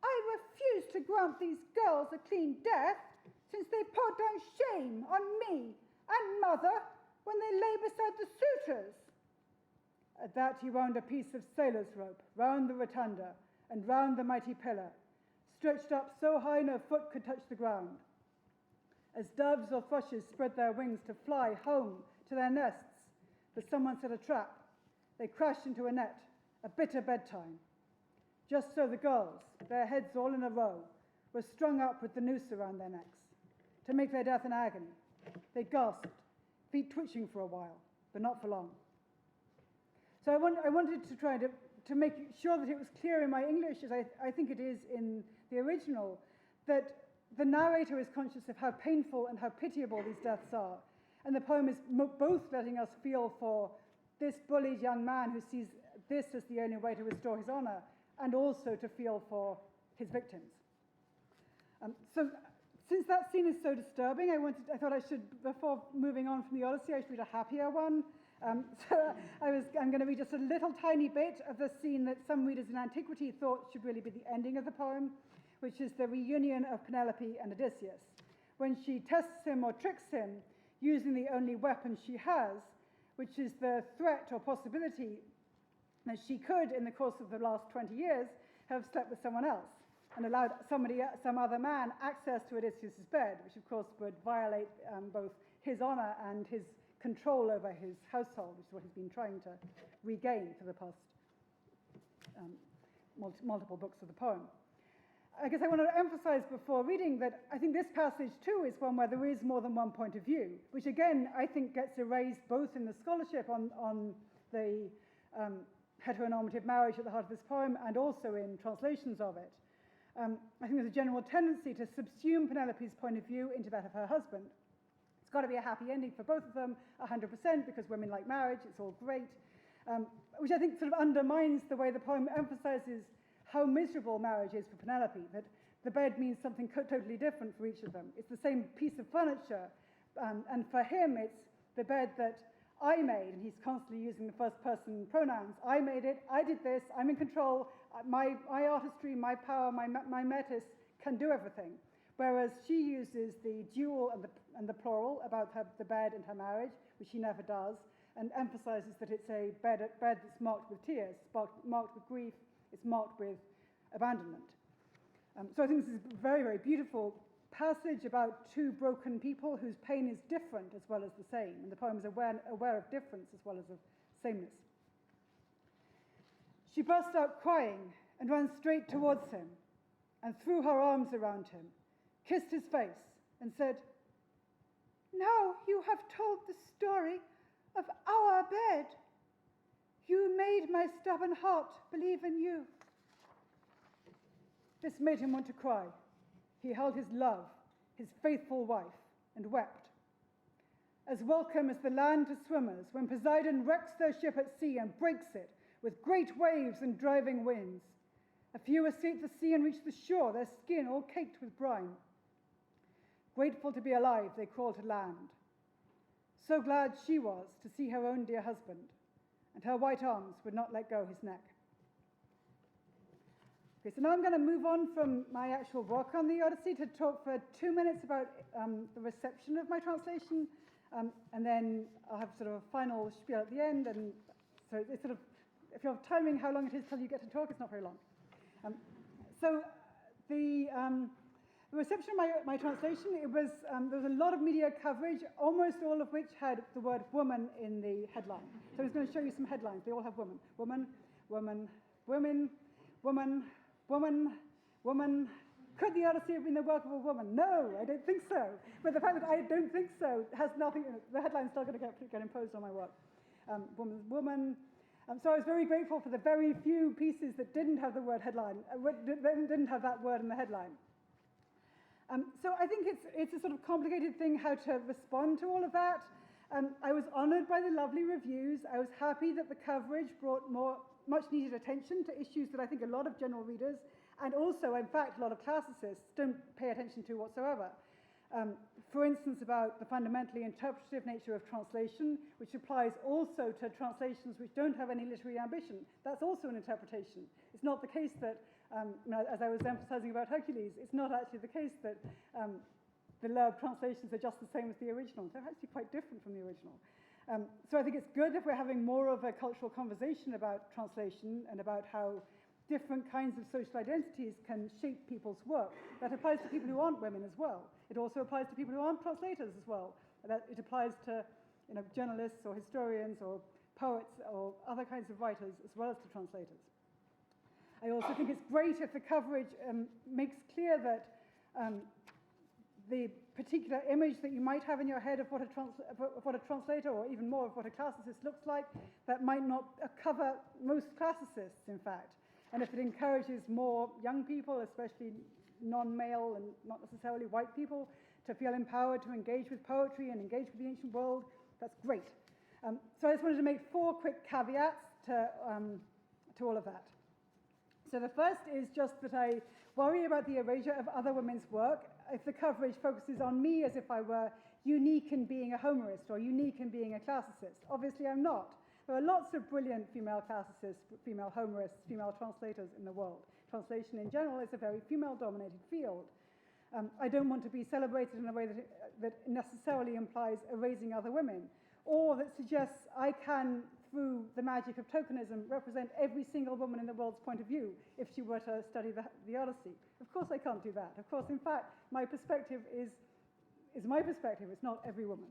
A: "I refuse to grant these girls a clean death, since they poured down shame on me and mother when they lay beside the suitors." At that he wound a piece of sailor's rope round the rotunda and round the mighty pillar, stretched up so high no foot could touch the ground. As doves or thrushes spread their wings to fly home to their nests, but someone set a trap, they crashed into a net, a bitter bedtime. Just so the girls, their heads all in a row, were strung up with the noose around their necks, to make their death an agony. They gasped, feet twitching for a while, but not for long. So I wanted to try to make sure that it was clear in my English, as I think it is in the original, that the narrator is conscious of how painful and how pitiable these deaths are. And the poem is both letting us feel for this bullied young man who sees this as the only way to restore his honor, and also to feel for his victims. So since that scene is so disturbing, I thought I should, before moving on from the Odyssey, I should read a happier one. So I'm going to read just a little tiny bit of the scene that some readers in antiquity thought should really be the ending of the poem, which is the reunion of Penelope and Odysseus, when she tests him or tricks him using the only weapon she has, which is the threat or possibility that she could, in the course of the last 20 years, have slept with someone else and allowed some other man access to Odysseus' bed, which of course would violate both his honor and his control over his household, which is what he's been trying to regain for the past multiple books of the poem. I guess I want to emphasize before reading that I think this passage too is one where there is more than one point of view, which again I think gets erased both in the scholarship on the heteronormative marriage at the heart of this poem and also in translations of it. I think there's a general tendency to subsume Penelope's point of view into that of her husband. It's got to be a happy ending for both of them, 100%, because women like marriage, it's all great, which I think sort of undermines the way the poem emphasizes how miserable marriage is for Penelope, that the bed means something totally different for each of them. It's the same piece of furniture, and for him it's the bed that I made, and he's constantly using the first person pronouns. I made it, I did this, I'm in control, my artistry, my power, my metis can do everything. Whereas she uses the dual and the plural about the bed and her marriage, which she never does, and emphasizes that it's a bed that's marked with tears, marked with grief, it's marked with abandonment. So I think this is a very, very beautiful passage about two broken people whose pain is different as well as the same, and the poem is aware of difference as well as of sameness. She burst out crying and ran straight towards him and threw her arms around him, kissed his face, and said, "Now you have told the story of our bed. You made my stubborn heart believe in you." This made him want to cry. He held his love, his faithful wife, and wept. As welcome as the land to swimmers when Poseidon wrecks their ship at sea and breaks it with great waves and driving winds, A few escaped the sea and reached the shore, their skin all caked with brine. Grateful to be alive, they crawled to land. So glad she was to see her own dear husband, and her white arms would not let go his neck. Okay, so now I'm going to move on from my actual work on the Odyssey to talk for 2 minutes about the reception of my translation, and then I'll have sort of a final spiel at the end, and so it's sort of, if you're timing how long it is till you get to talk, it's not very long. So the reception of my translation, it was, there was a lot of media coverage, almost all of which had the word woman in the headline. So I'm just going to show you some headlines. They all have woman. Woman, woman, women, woman, woman, woman. Could the Odyssey have been the work of a woman? No, I don't think so. But the fact that I don't think so has nothing, the headline's still going to get imposed on my work. Woman, woman. So I was very grateful for the very few pieces that didn't have the word headline, didn't have that word in the headline. So I think it's a sort of complicated thing how to respond to all of that. I was honored by the lovely reviews. I was happy that the coverage brought much needed attention to issues that I think a lot of general readers, and also, in fact, a lot of classicists don't pay attention to whatsoever. For instance, about the fundamentally interpretive nature of translation, which applies also to translations which don't have any literary ambition. That's also an interpretation. It's not the case that, as I was emphasizing about Hercules, it's not actually the case that the Loeb translations are just the same as the original. They're actually quite different from the original. So I think it's good if we're having more of a cultural conversation about translation and about how different kinds of social identities can shape people's work. That applies to people who aren't women as well. It also applies to people who aren't translators as well. It applies to journalists or historians or poets or other kinds of writers as well as to translators. I also think it's great if the coverage makes clear that the particular image that you might have in your head of what a translator, or even more of what a classicist looks like, that might not cover most classicists, in fact. And if it encourages more young people, especially non-male and not necessarily white people, to feel empowered to engage with poetry and engage with the ancient world, that's great. So I just wanted to make 4 quick caveats to all of that. So the first is just that I worry about the erasure of other women's work if the coverage focuses on me as if I were unique in being a Homerist or unique in being a classicist. Obviously, I'm not. There are lots of brilliant female classicists, female Homerists, female translators in the world. Translation in general is a very female-dominated field. I don't want to be celebrated in a way that necessarily implies erasing other women, or that suggests I can, through the magic of tokenism, represent every single woman in the world's point of view if she were to study the Odyssey. Of course I can't do that. Of course, in fact, my perspective is my perspective. It's not every woman.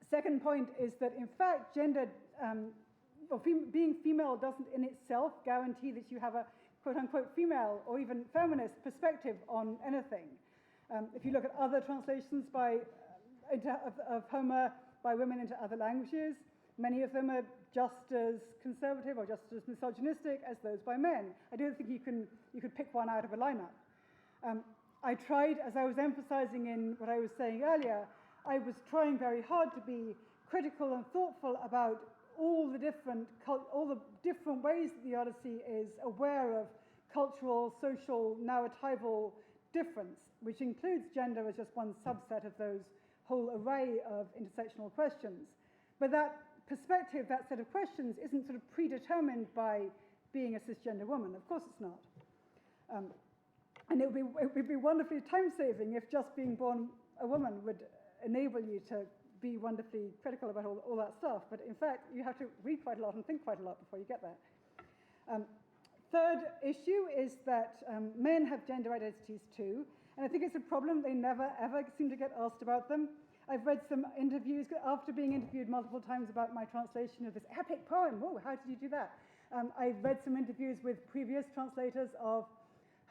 A: Second point is that, in fact, gender, or being female doesn't in itself guarantee that you have a quote-unquote female or even feminist perspective on anything. If you look at other translations of Homer by women into other languages, many of them are just as conservative or just as misogynistic as those by men. I don't think you could pick one out of a lineup. I tried, as I was emphasizing in what I was saying earlier, I was trying very hard to be critical and thoughtful about all the different ways that the Odyssey is aware of cultural, social, narratival difference, which includes gender as just one subset of those whole array of intersectional questions. But that perspective, that set of questions, isn't sort of predetermined by being a cisgender woman. Of course it's not. And it would be wonderfully time-saving if just being born a woman would enable you to be wonderfully critical about all that stuff. But in fact, you have to read quite a lot and think quite a lot before you get there. Third issue is that men have gender identities too. And I think it's a problem. They never, ever seem to get asked about them. I've read some interviews, after being interviewed multiple times about my translation of this epic poem. Whoa, how did you do that? I've read some interviews with previous translators of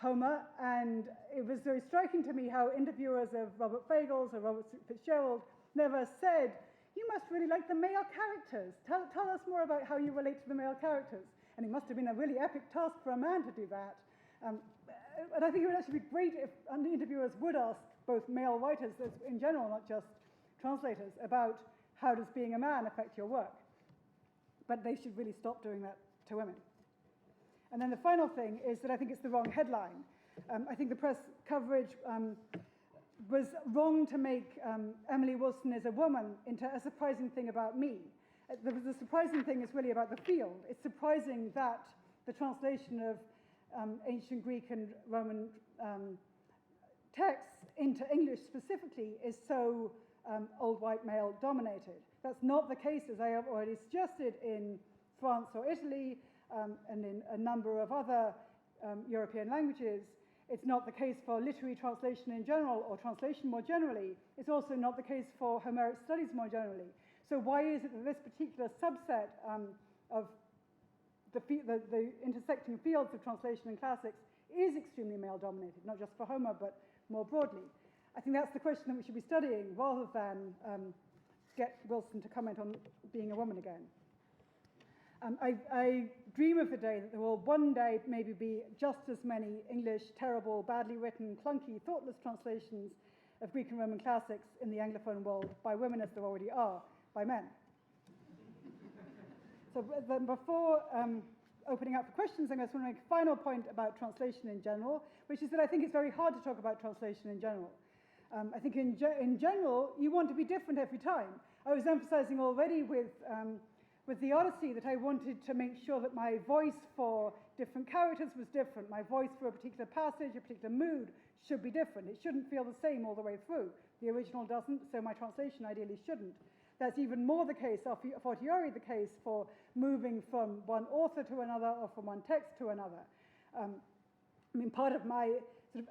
A: Homer, and it was very striking to me how interviewers of Robert Fagles or Robert Fitzgerald never said, you must really like the male characters. Tell us more about how you relate to the male characters. And it must have been a really epic task for a man to do that. And I think it would actually be great if interviewers would ask both male writers in general, not just translators, about how does being a man affect your work. But they should really stop doing that to women. And then the final thing is that I think it's the wrong headline. I think the press coverage was wrong to make Emily Wilson as a woman into a surprising thing about me. The surprising thing is really about the field. It's surprising that the translation of ancient Greek and Roman texts into English specifically is so old white male dominated. That's not the case, as I have already suggested, in France or Italy and in a number of other European languages. It's not the case for literary translation in general or translation more generally. It's also not the case for Homeric studies more generally. So why is it that this particular subset of the intersecting fields of translation and classics is extremely male-dominated, not just for Homer, but more broadly? I think that's the question that we should be studying, rather than get Wilson to comment on being a woman again. I dream of the day that there will one day maybe be just as many English, terrible, badly written, clunky, thoughtless translations of Greek and Roman classics in the Anglophone world by women as there already are by men. So before opening up for questions, I just want to make a final point about translation in general, which is that I think it's very hard to talk about translation in general. I think in general, you want to be different every time. I was emphasizing already with the Odyssey that I wanted to make sure that my voice for different characters was different. My voice for a particular passage, a particular mood should be different. It shouldn't feel the same all the way through. The original doesn't, so my translation ideally shouldn't. That's even more the case, or fortiori the case, for moving from one author to another or from one text to another. I mean, part of my sort of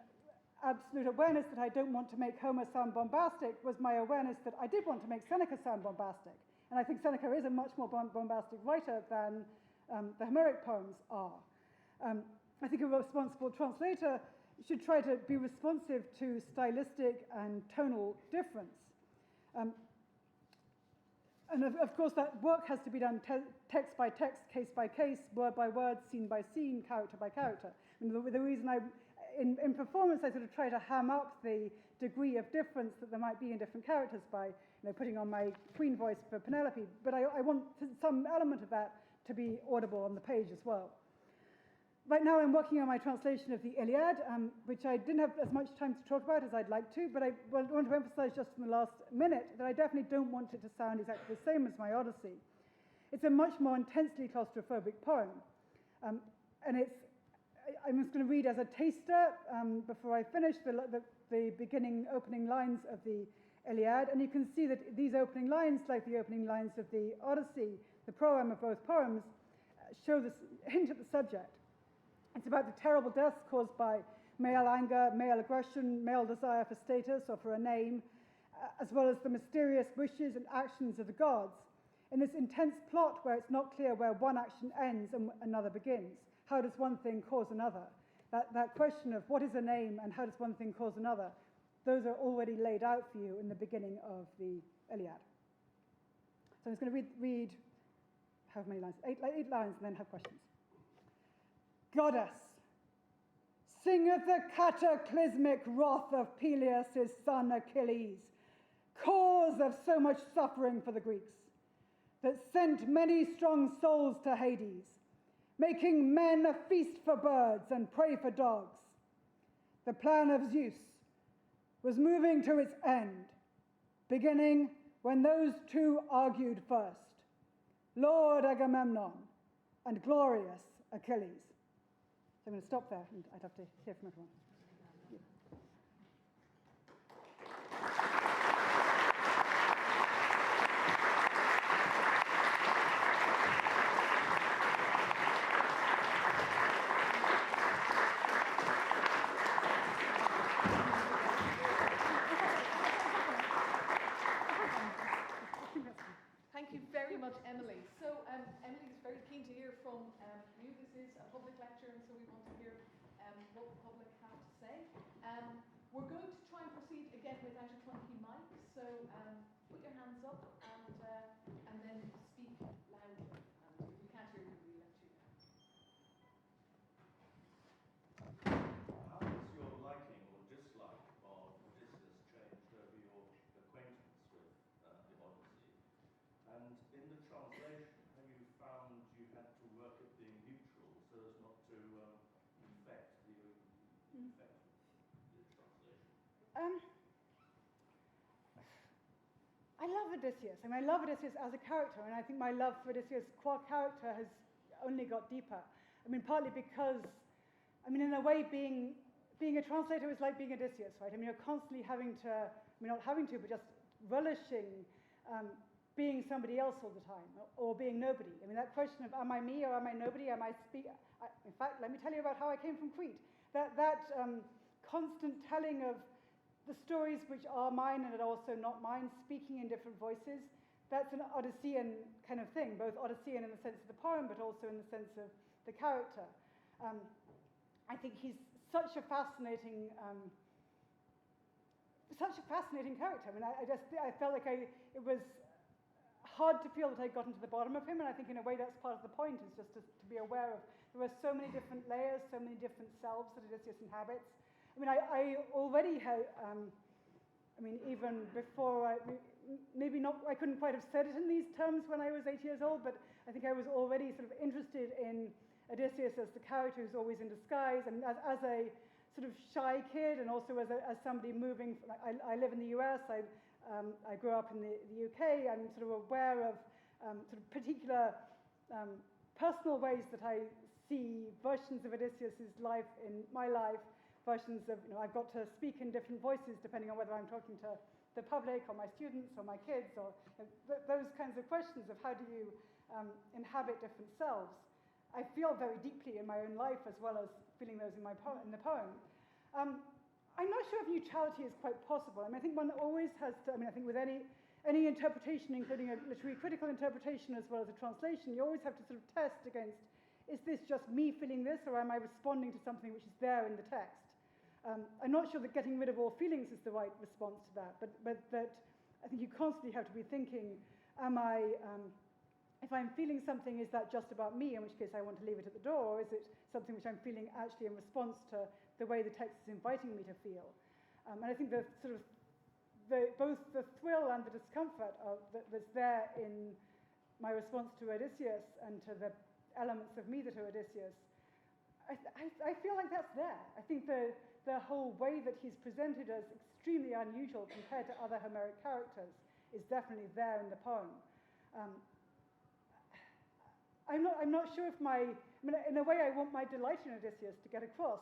A: absolute awareness that I don't want to make Homer sound bombastic was my awareness that I did want to make Seneca sound bombastic. And I think Seneca is a much more bombastic writer than the Homeric poems are. I think a responsible translator should try to be responsive to stylistic and tonal difference. And of course, that work has to be done text by text, case by case, word by word, scene by scene, character by character. And the reason in performance, I sort of try to ham up the degree of difference that there might be in different characters by putting on my queen voice for Penelope, but I want some element of that to be audible on the page as well. Right now I'm working on my translation of the Iliad, which I didn't have as much time to talk about as I'd like to, but I want to emphasize just in the last minute that I definitely don't want it to sound exactly the same as my Odyssey. It's a much more intensely claustrophobic poem, and I'm just going to read as a taster before I finish the beginning opening lines of the Iliad, and you can see that these opening lines, like the opening lines of the Odyssey, the proem of both poems, show this hint at the subject. It's about the terrible deaths caused by male anger, male aggression, male desire for status or for a name, as well as the mysterious wishes and actions of the gods, in this intense plot where it's not clear where one action ends and another begins. How does one thing cause another? That question of what is a name and how does one thing cause another, those are already laid out for you in the beginning of the Iliad. So I'm just going to read how many lines? 8 lines, and then have questions. Goddess, sing of the cataclysmic wrath of Peleus' son Achilles, cause of so much suffering for the Greeks, that sent many strong souls to Hades, making men a feast for birds and prey for dogs. The plan of Zeus was moving to its end, beginning when those two argued first, Lord Agamemnon and glorious Achilles. So I'm going to stop there, and I'd have to hear from everyone.
B: Thank you very much, Emily. So Emily is very keen to hear from you. This is a public lecture, and so we want to hear what the public have to say. We're going to try and proceed again without a clunky mic, so put your hands up and then speak loudly. And if we can't hear you, we'll let you know.
C: How has your liking or dislike of Odysseus changed over your acquaintance with the Odyssey? And in the translation, have you found you had to work at being neutral so as not to
A: I love Odysseus. I mean, I love Odysseus as a character, and I think my love for Odysseus qua character has only got deeper. I mean, partly because, I mean, in a way, being a translator is like being Odysseus, right? I mean, you're constantly having to, I mean, not having to, but just relishing being somebody else all the time, or being nobody. I mean, that question of am I me or am I nobody? Am I in fact, let me tell you about how I came from Crete. That constant telling of the stories which are mine and are also not mine, speaking in different voices, that's an Odyssean kind of thing, both Odyssean in the sense of the poem, but also in the sense of the character. I think he's such a fascinating character. I mean, I felt like it was hard to feel that I'd gotten to the bottom of him, and I think in a way that's part of the point, is just to be aware of, there are so many different layers, so many different selves that Odysseus inhabits. I mean, I already had, I mean, even before, maybe not, I couldn't quite have said it in these terms when I was 8 years old, but I think I was already sort of interested in Odysseus as the character who's always in disguise, and as a sort of shy kid, and also as somebody moving, I live in the US, I grew up in the UK, I'm sort of aware of sort of particular personal ways that I see versions of Odysseus's life in my life, versions of, I've got to speak in different voices depending on whether I'm talking to the public or my students or my kids, or those kinds of questions of how do you inhabit different selves. I feel very deeply in my own life as well as feeling those in the poem. I'm not sure if neutrality is quite possible. I mean, I think one always has to, I mean, I think with any interpretation, including a literary critical interpretation as well as a translation, you always have to sort of test against, is this just me feeling this, or am I responding to something which is there in the text? I'm not sure that getting rid of all feelings is the right response to that, but that I think you constantly have to be thinking, if I'm feeling something, is that just about me, in which case I want to leave it at the door, or is it something which I'm feeling actually in response to the way the text is inviting me to feel? And I think both the thrill and the discomfort that was there in my response to Odysseus and to the elements of me that are Odysseus, I feel like that's there. I think the whole way that he's presented as extremely unusual compared to other Homeric characters is definitely there in the poem. I'm not sure if I mean, in a way I want my delight in Odysseus to get across.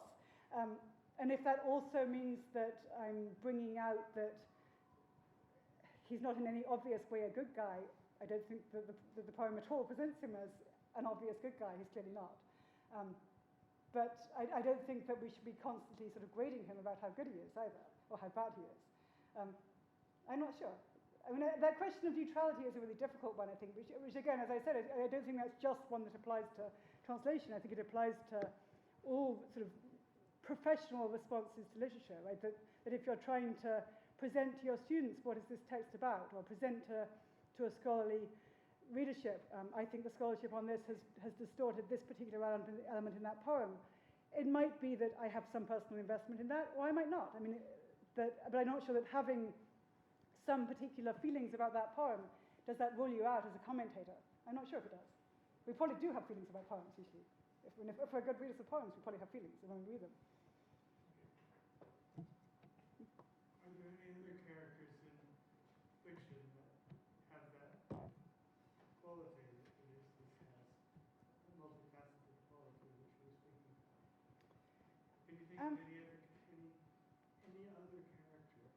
A: And if that also means that I'm bringing out that he's not in any obvious way a good guy, I don't think that the poem at all presents him as an obvious good guy. He's clearly not. But I don't think that we should be constantly sort of grading him about how good he is either, or how bad he is. I'm not sure. I mean, that question of neutrality is a really difficult one, I think, which again, as I said, I don't think that's just one that applies to translation. I think it applies to all sort of professional responses to literature, right? That if you're trying to present to your students what is this text about, or present to a scholarly readership, I think the scholarship on this has distorted this particular element in that poem. It might be that I have some personal investment in that, or I might not. I mean, but I'm not sure that having some particular feelings about that poem, does that rule you out as a commentator? I'm not sure if it does. We probably do have feelings about poems, usually. If we're good readers of poems, we probably have feelings when we read them.
D: Are there any other characters in fiction that have that quality that Odysseus has, the multifaceted quality which we're speaking about? Can you think of any other character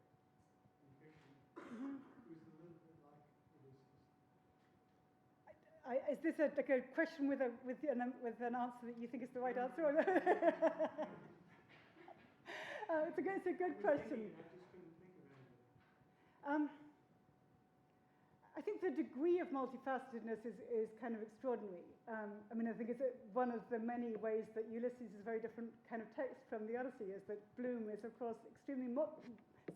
D: in fiction who's a little bit like Odysseus?
A: Is this a question with an answer that you think is the right answer? It's a good question.
D: I just couldn't think of anything.
A: I think the degree of multifacetedness is kind of extraordinary. I mean, I think it's one of the many ways that Ulysses is a very different kind of text from the Odyssey, is that Bloom is, of course, extremely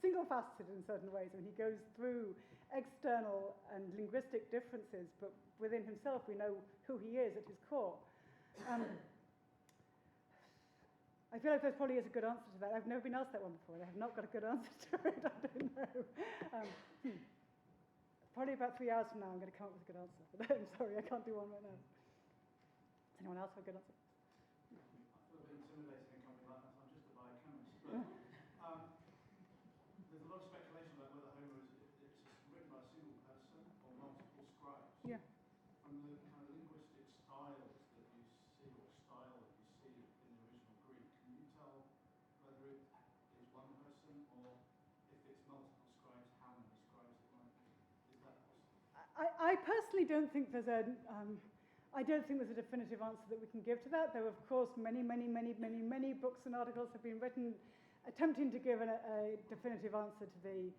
A: single-faceted in certain ways, and he goes through external and linguistic differences, but within himself we know who he is at his core. I feel like there probably is a good answer to that. I've never been asked that one before. I have not got a good answer to it. I don't know. Probably about 3 hours from now I'm going to come up with a good answer. But I'm sorry, I can't do one right now. Does anyone else have a good answer?
E: I feel a bit intimidating in a company like that. I'm just a biochemist. But
A: I personally don't think there's a definitive answer that we can give to that. There are, of course, many books and articles have been written attempting to give a definitive answer to the,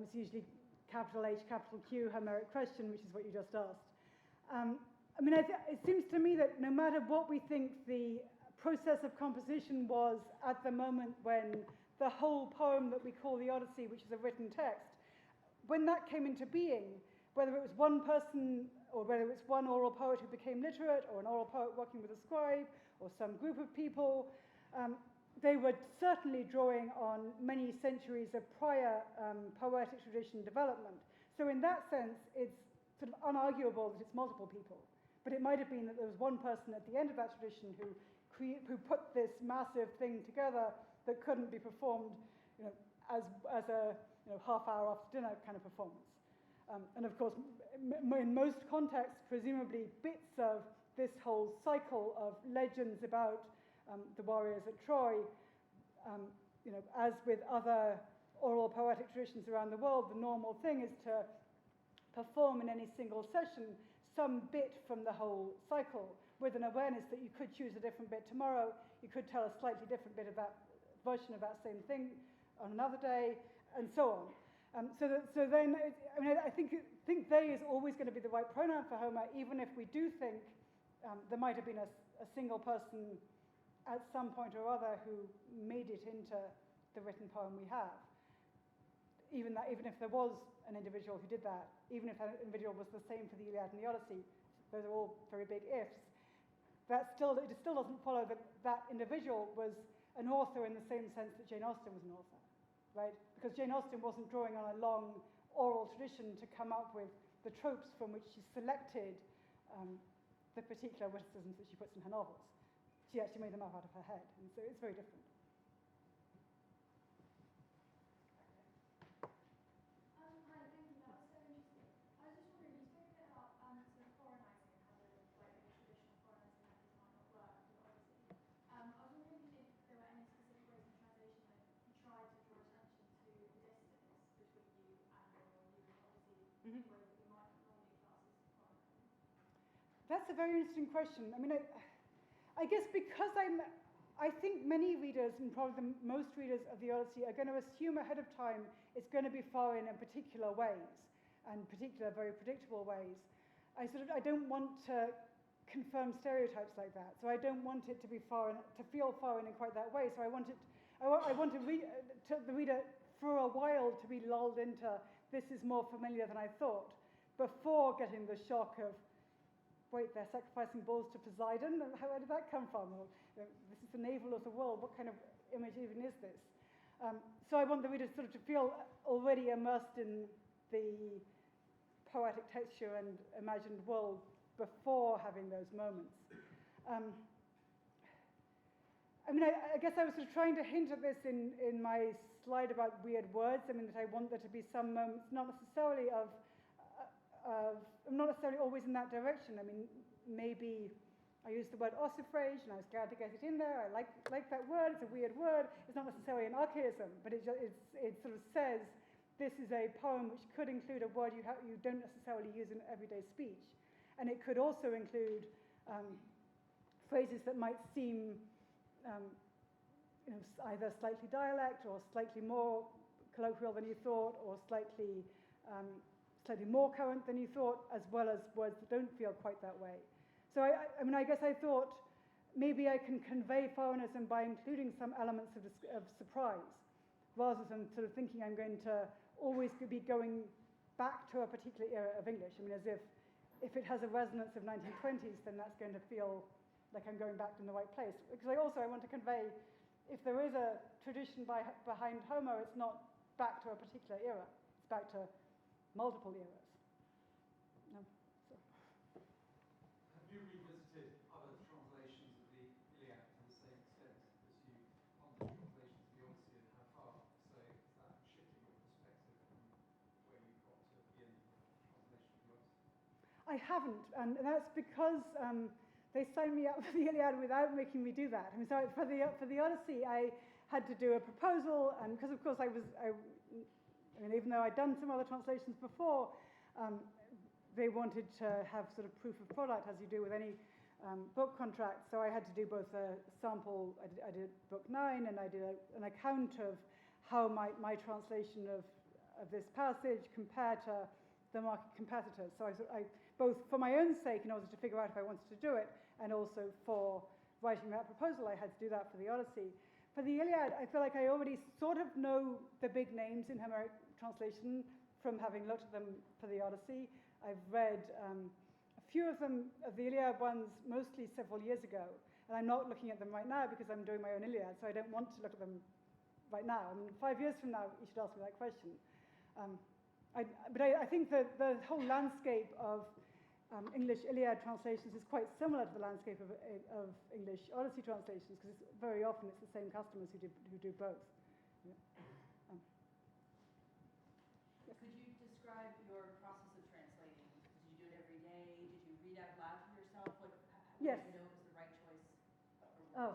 A: it's usually capital H, capital Q, Homeric question, which is what you just asked. I mean, it seems to me that no matter what we think the process of composition was at the moment when the whole poem that we call the Odyssey, which is a written text, when that came into being, whether it was one person or whether it's one oral poet who became literate or an oral poet working with a scribe or some group of people, they were certainly drawing on many centuries of prior poetic tradition development. So in that sense, it's sort of unarguable that it's multiple people. But it might have been that there was one person at the end of that tradition who put this massive thing together that couldn't be performed, as a half-hour after dinner kind of performance. And of course, in most contexts, presumably bits of this whole cycle of legends about the warriors at Troy, as with other oral poetic traditions around the world, the normal thing is to perform in any single session some bit from the whole cycle with an awareness that you could choose a different bit tomorrow, you could tell a slightly different bit of that version of that same thing on another day, and so on. So then, I think they is always going to be the right pronoun for Homer, even if we do think there might have been a single person at some point or other who made it into the written poem we have. Even if there was an individual who did that, even if that individual was the same for the Iliad and the Odyssey, those are all very big ifs. It still doesn't follow that that individual was an author in the same sense that Jane Austen was an author, right? Because Jane Austen wasn't drawing on a long oral tradition to come up with the tropes from which she selected the particular witticisms that she puts in her novels. She actually made them up out of her head, and so it's very different.
E: Hi, thank you. That was so interesting. I was just wondering, you spoke a bit about sort of foreignizing and how the traditional foreignizing methods might not work with Odyssey. I was wondering if there were any specific ways in translation that you tried to draw attention to the distance between you and Odyssey, in a way that we might not normally class as foreignizing.
A: That's a very interesting question. I mean, I guess because I think many readers, and probably most readers of the Odyssey, are going to assume ahead of time it's going to be foreign in particular ways, and particular very predictable ways. I don't want to confirm stereotypes like that. So I don't want it to be foreign, to feel foreign in quite that way. So I want the reader for a while to be lulled into this is more familiar than I thought, before getting the shock of, wait, they're sacrificing bulls to Poseidon? Where did that come from? Or, this is the navel of the world. What kind of image even is this? So I want the reader sort of to feel already immersed in the poetic texture and imagined world before having those moments. I guess I was sort of trying to hint at this in my slide about weird words. I mean, that I want there to be some moments, not necessarily I'm not necessarily always in that direction. I mean, maybe I used the word ossifrage, and I was glad to get it in there. I like that word. It's a weird word. It's not necessarily an archaism, but it sort of says this is a poem which could include a word you don't necessarily use in everyday speech. And it could also include phrases that might seem either slightly dialect or slightly more colloquial than you thought, or slightly more current than you thought, as well as words that don't feel quite that way. So I guess I thought maybe I can convey foreignism by including some elements of surprise, rather than sort of thinking I'm going to always be going back to a particular era of English. I mean, as if it has a resonance of 1920s, then that's going to feel like I'm going back in the right place. Because I want to convey, if there is a tradition behind Homer, it's not back to a particular era. It's back to multiple eras. So.
F: Have you revisited other translations of the Iliad to the same extent as you pondered translations of the Odyssey, and how far? So is that shifting your perspective from where you got to at the end of the translation of the Odyssey?
A: I haven't, and that's because they signed me up for the Iliad without making me do that. I mean, so for the Odyssey, I had to do a proposal, and because of course I mean, even though I'd done some other translations before, they wanted to have sort of proof of product, as you do with any book contract. So I had to do both a sample, I did book 9, and I did an account of how my translation of this passage compared to the market competitors. So I both for my own sake, in order to figure out if I wanted to do it, and also for writing that proposal, I had to do that for the Odyssey. For the Iliad, I feel like I already sort of know the big names in Homeric translation from having looked at them for the Odyssey. I've read a few of them, of the Iliad ones, mostly several years ago, and I'm not looking at them right now because I'm doing my own Iliad, so I don't want to look at them right now. I mean, 5 years from now, you should ask me that question. But I think that the whole landscape of English Iliad translations is quite similar to the landscape of English Odyssey translations, because very often it's the same customers who do both. Yeah.
G: Could you describe your process of translating? Did you do it every day? Did you read out loud to yourself? Like,
A: Yes.
G: How did you know it was the right choice?
A: Oh,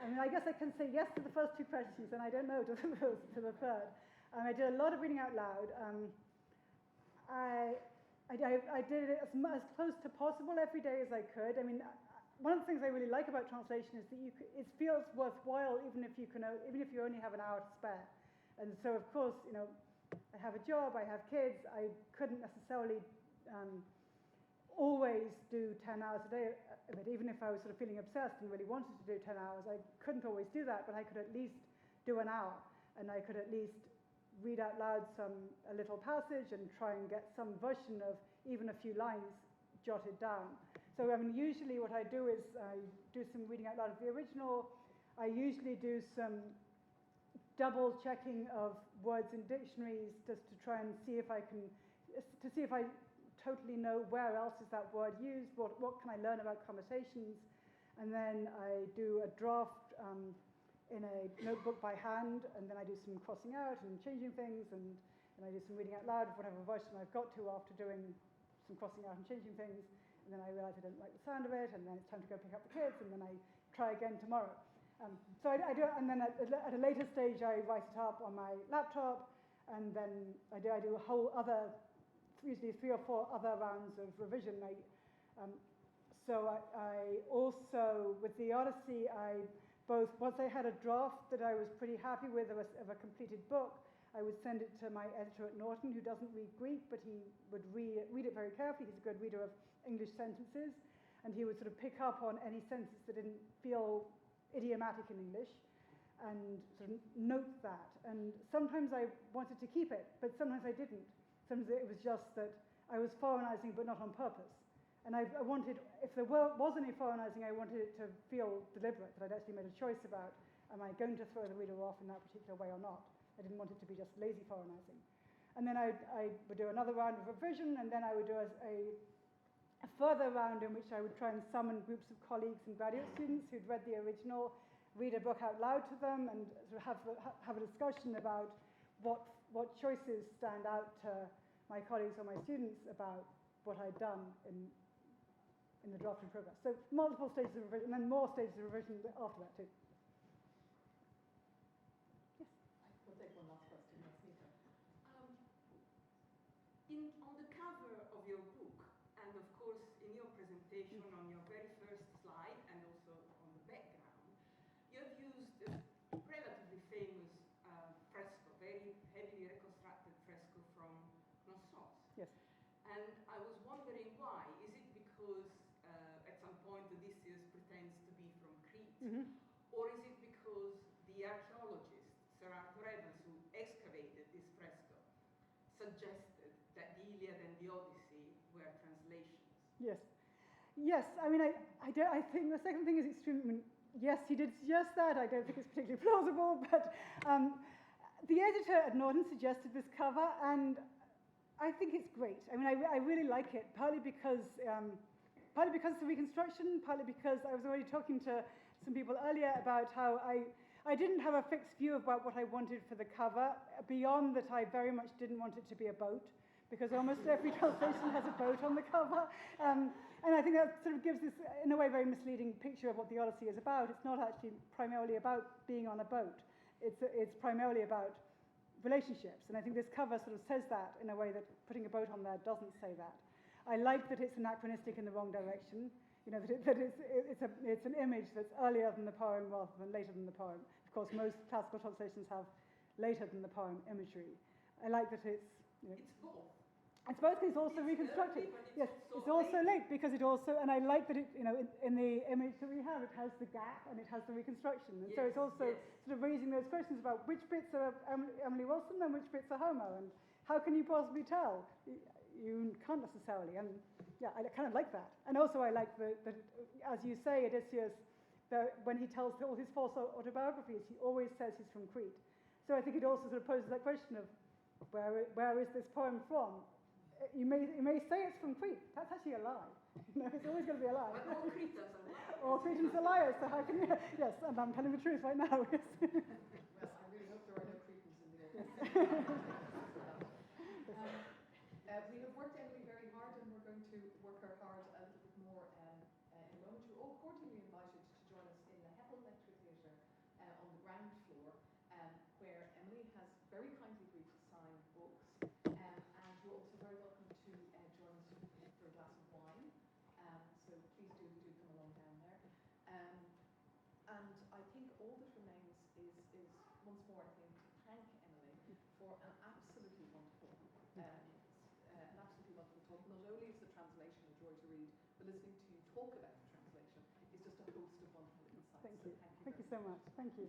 A: I mean, I guess I can say yes to the first 2 questions, and I don't know to the third. I did a lot of reading out loud. I did it as close to possible every day as I could. I mean, one of the things I really like about translation is that it feels worthwhile even if you only have an hour to spare. And so, of course, you know, I have a job, I have kids. I couldn't necessarily always do 10 hours a day of it, even if I was sort of feeling obsessed and really wanted to do 10 hours. I couldn't always do that, but I could at least do an hour, and I could at least read out loud a little passage and try and get some version of even a few lines jotted down. So I mean, usually what I do is I do some reading out loud of the original. I usually do some double checking of words in dictionaries just to try and see if I totally know where else is that word used, what can I learn about conversations. And then I do a draft in a notebook by hand, and then I do some crossing out and changing things, and I do some reading out loud of whatever version I've got to after doing some crossing out and changing things, and then I realize I don't like the sound of it, and then it's time to go pick up the kids, and then I try again tomorrow. So I do, and then at a later stage I write it up on my laptop, and then I do a whole other, usually 3 or 4 other rounds of revision. So I also, with the Odyssey, once I had a draft that I was pretty happy with of a completed book, I would send it to my editor at Norton, who doesn't read Greek, but he would read it very carefully. He's a good reader of English sentences, and he would sort of pick up on any sentence that didn't feel idiomatic in English and sort of note that. And sometimes I wanted to keep it, but sometimes I didn't. Sometimes it was just that I was foreignizing, but not on purpose. And I wanted, if there was any foreignizing, I wanted it to feel deliberate, that I'd actually made a choice about, am I going to throw the reader off in that particular way or not? I didn't want it to be just lazy foreignizing. And then I would do another round of revision, and then I would do a further round in which I would try and summon groups of colleagues and graduate students who'd read the original, read a book out loud to them, and sort of have a discussion about what choices stand out to my colleagues or my students about what I'd done in the draft in progress. So multiple stages of revision, and then more stages of revision after that too. Yes?
B: We'll take one last question. Yes, Nita.
H: On the cover of your book, and of course in your presentation on your very first slide, and also on the background, you have used a relatively famous fresco, very heavily reconstructed fresco from Nostos.
A: Yes.
H: And I was wondering why. Is it because at some point Odysseus pretends to be from Crete?
A: Mm-hmm.
H: Or is it because the archaeologist, Sir Evans, who excavated this fresco, suggested that the Iliad and the Odyssey were translations?
A: Yes. Yes, I mean, I think the second thing is extremely, I mean, yes, he did suggest that. I don't think it's particularly plausible, but the editor at Norton suggested this cover, and I think it's great. I mean, I really like it, partly because it's a reconstruction, partly because I was already talking to some people earlier about how I didn't have a fixed view about what I wanted for the cover, beyond that I very much didn't want it to be a boat, because almost every translation has a boat on the cover. And I think that sort of gives this, in a way, very misleading picture of what the Odyssey is about. It's not actually primarily about being on a boat. It's primarily about relationships. And I think this cover sort of says that in a way that putting a boat on there doesn't say that. I like that it's anachronistic in the wrong direction. You know, it's an image that's earlier than the poem rather than later than the poem. Of course, most classical translations have later than the poem imagery. I like that it's, you know,
H: It's both.
A: it's both, it's also
H: It's
A: reconstructed.
H: early, but
A: Yes,
H: also
A: it's also late because it also, and I like that it, you know, in the image that we have, it has the gap and it has the reconstruction. And so it's also sort of raising those questions about which bits are Emily Wilson and which bits are Homo, and how can you possibly tell? You can't necessarily, and yeah, I kind of like that. And also I like that, as you say, Odysseus, when he tells all his false autobiographies, he always says he's from Crete. So I think it also sort of poses that question of where is this poem from? You may say it's from Crete. That's actually a lie. You know, it's always going to be a lie.
H: But all Cretans are liars.
A: All Cretans are liars, so how can you? Yes, and I'm telling the truth right now. Yes.
B: Well, I really hope there are no Cretans in the audience. We have worked, Emily, very hard, and we're going to work her hard a little bit more in a moment. You're all cordially invited to join us in the Heppel Lecture Theatre on the ground floor, where Emily has very kindly agreed to sign books, and you're also very welcome to join us for a glass of wine. So please do come along down there. And I think all that remains is once more, I think, to thank Emily for an absolutely wonderful talk. Not only is the translation a joy to read, but listening to you talk about the translation is just a host of wonderful insights.
A: Thank you.
B: So
A: Thank you so much. Thank you.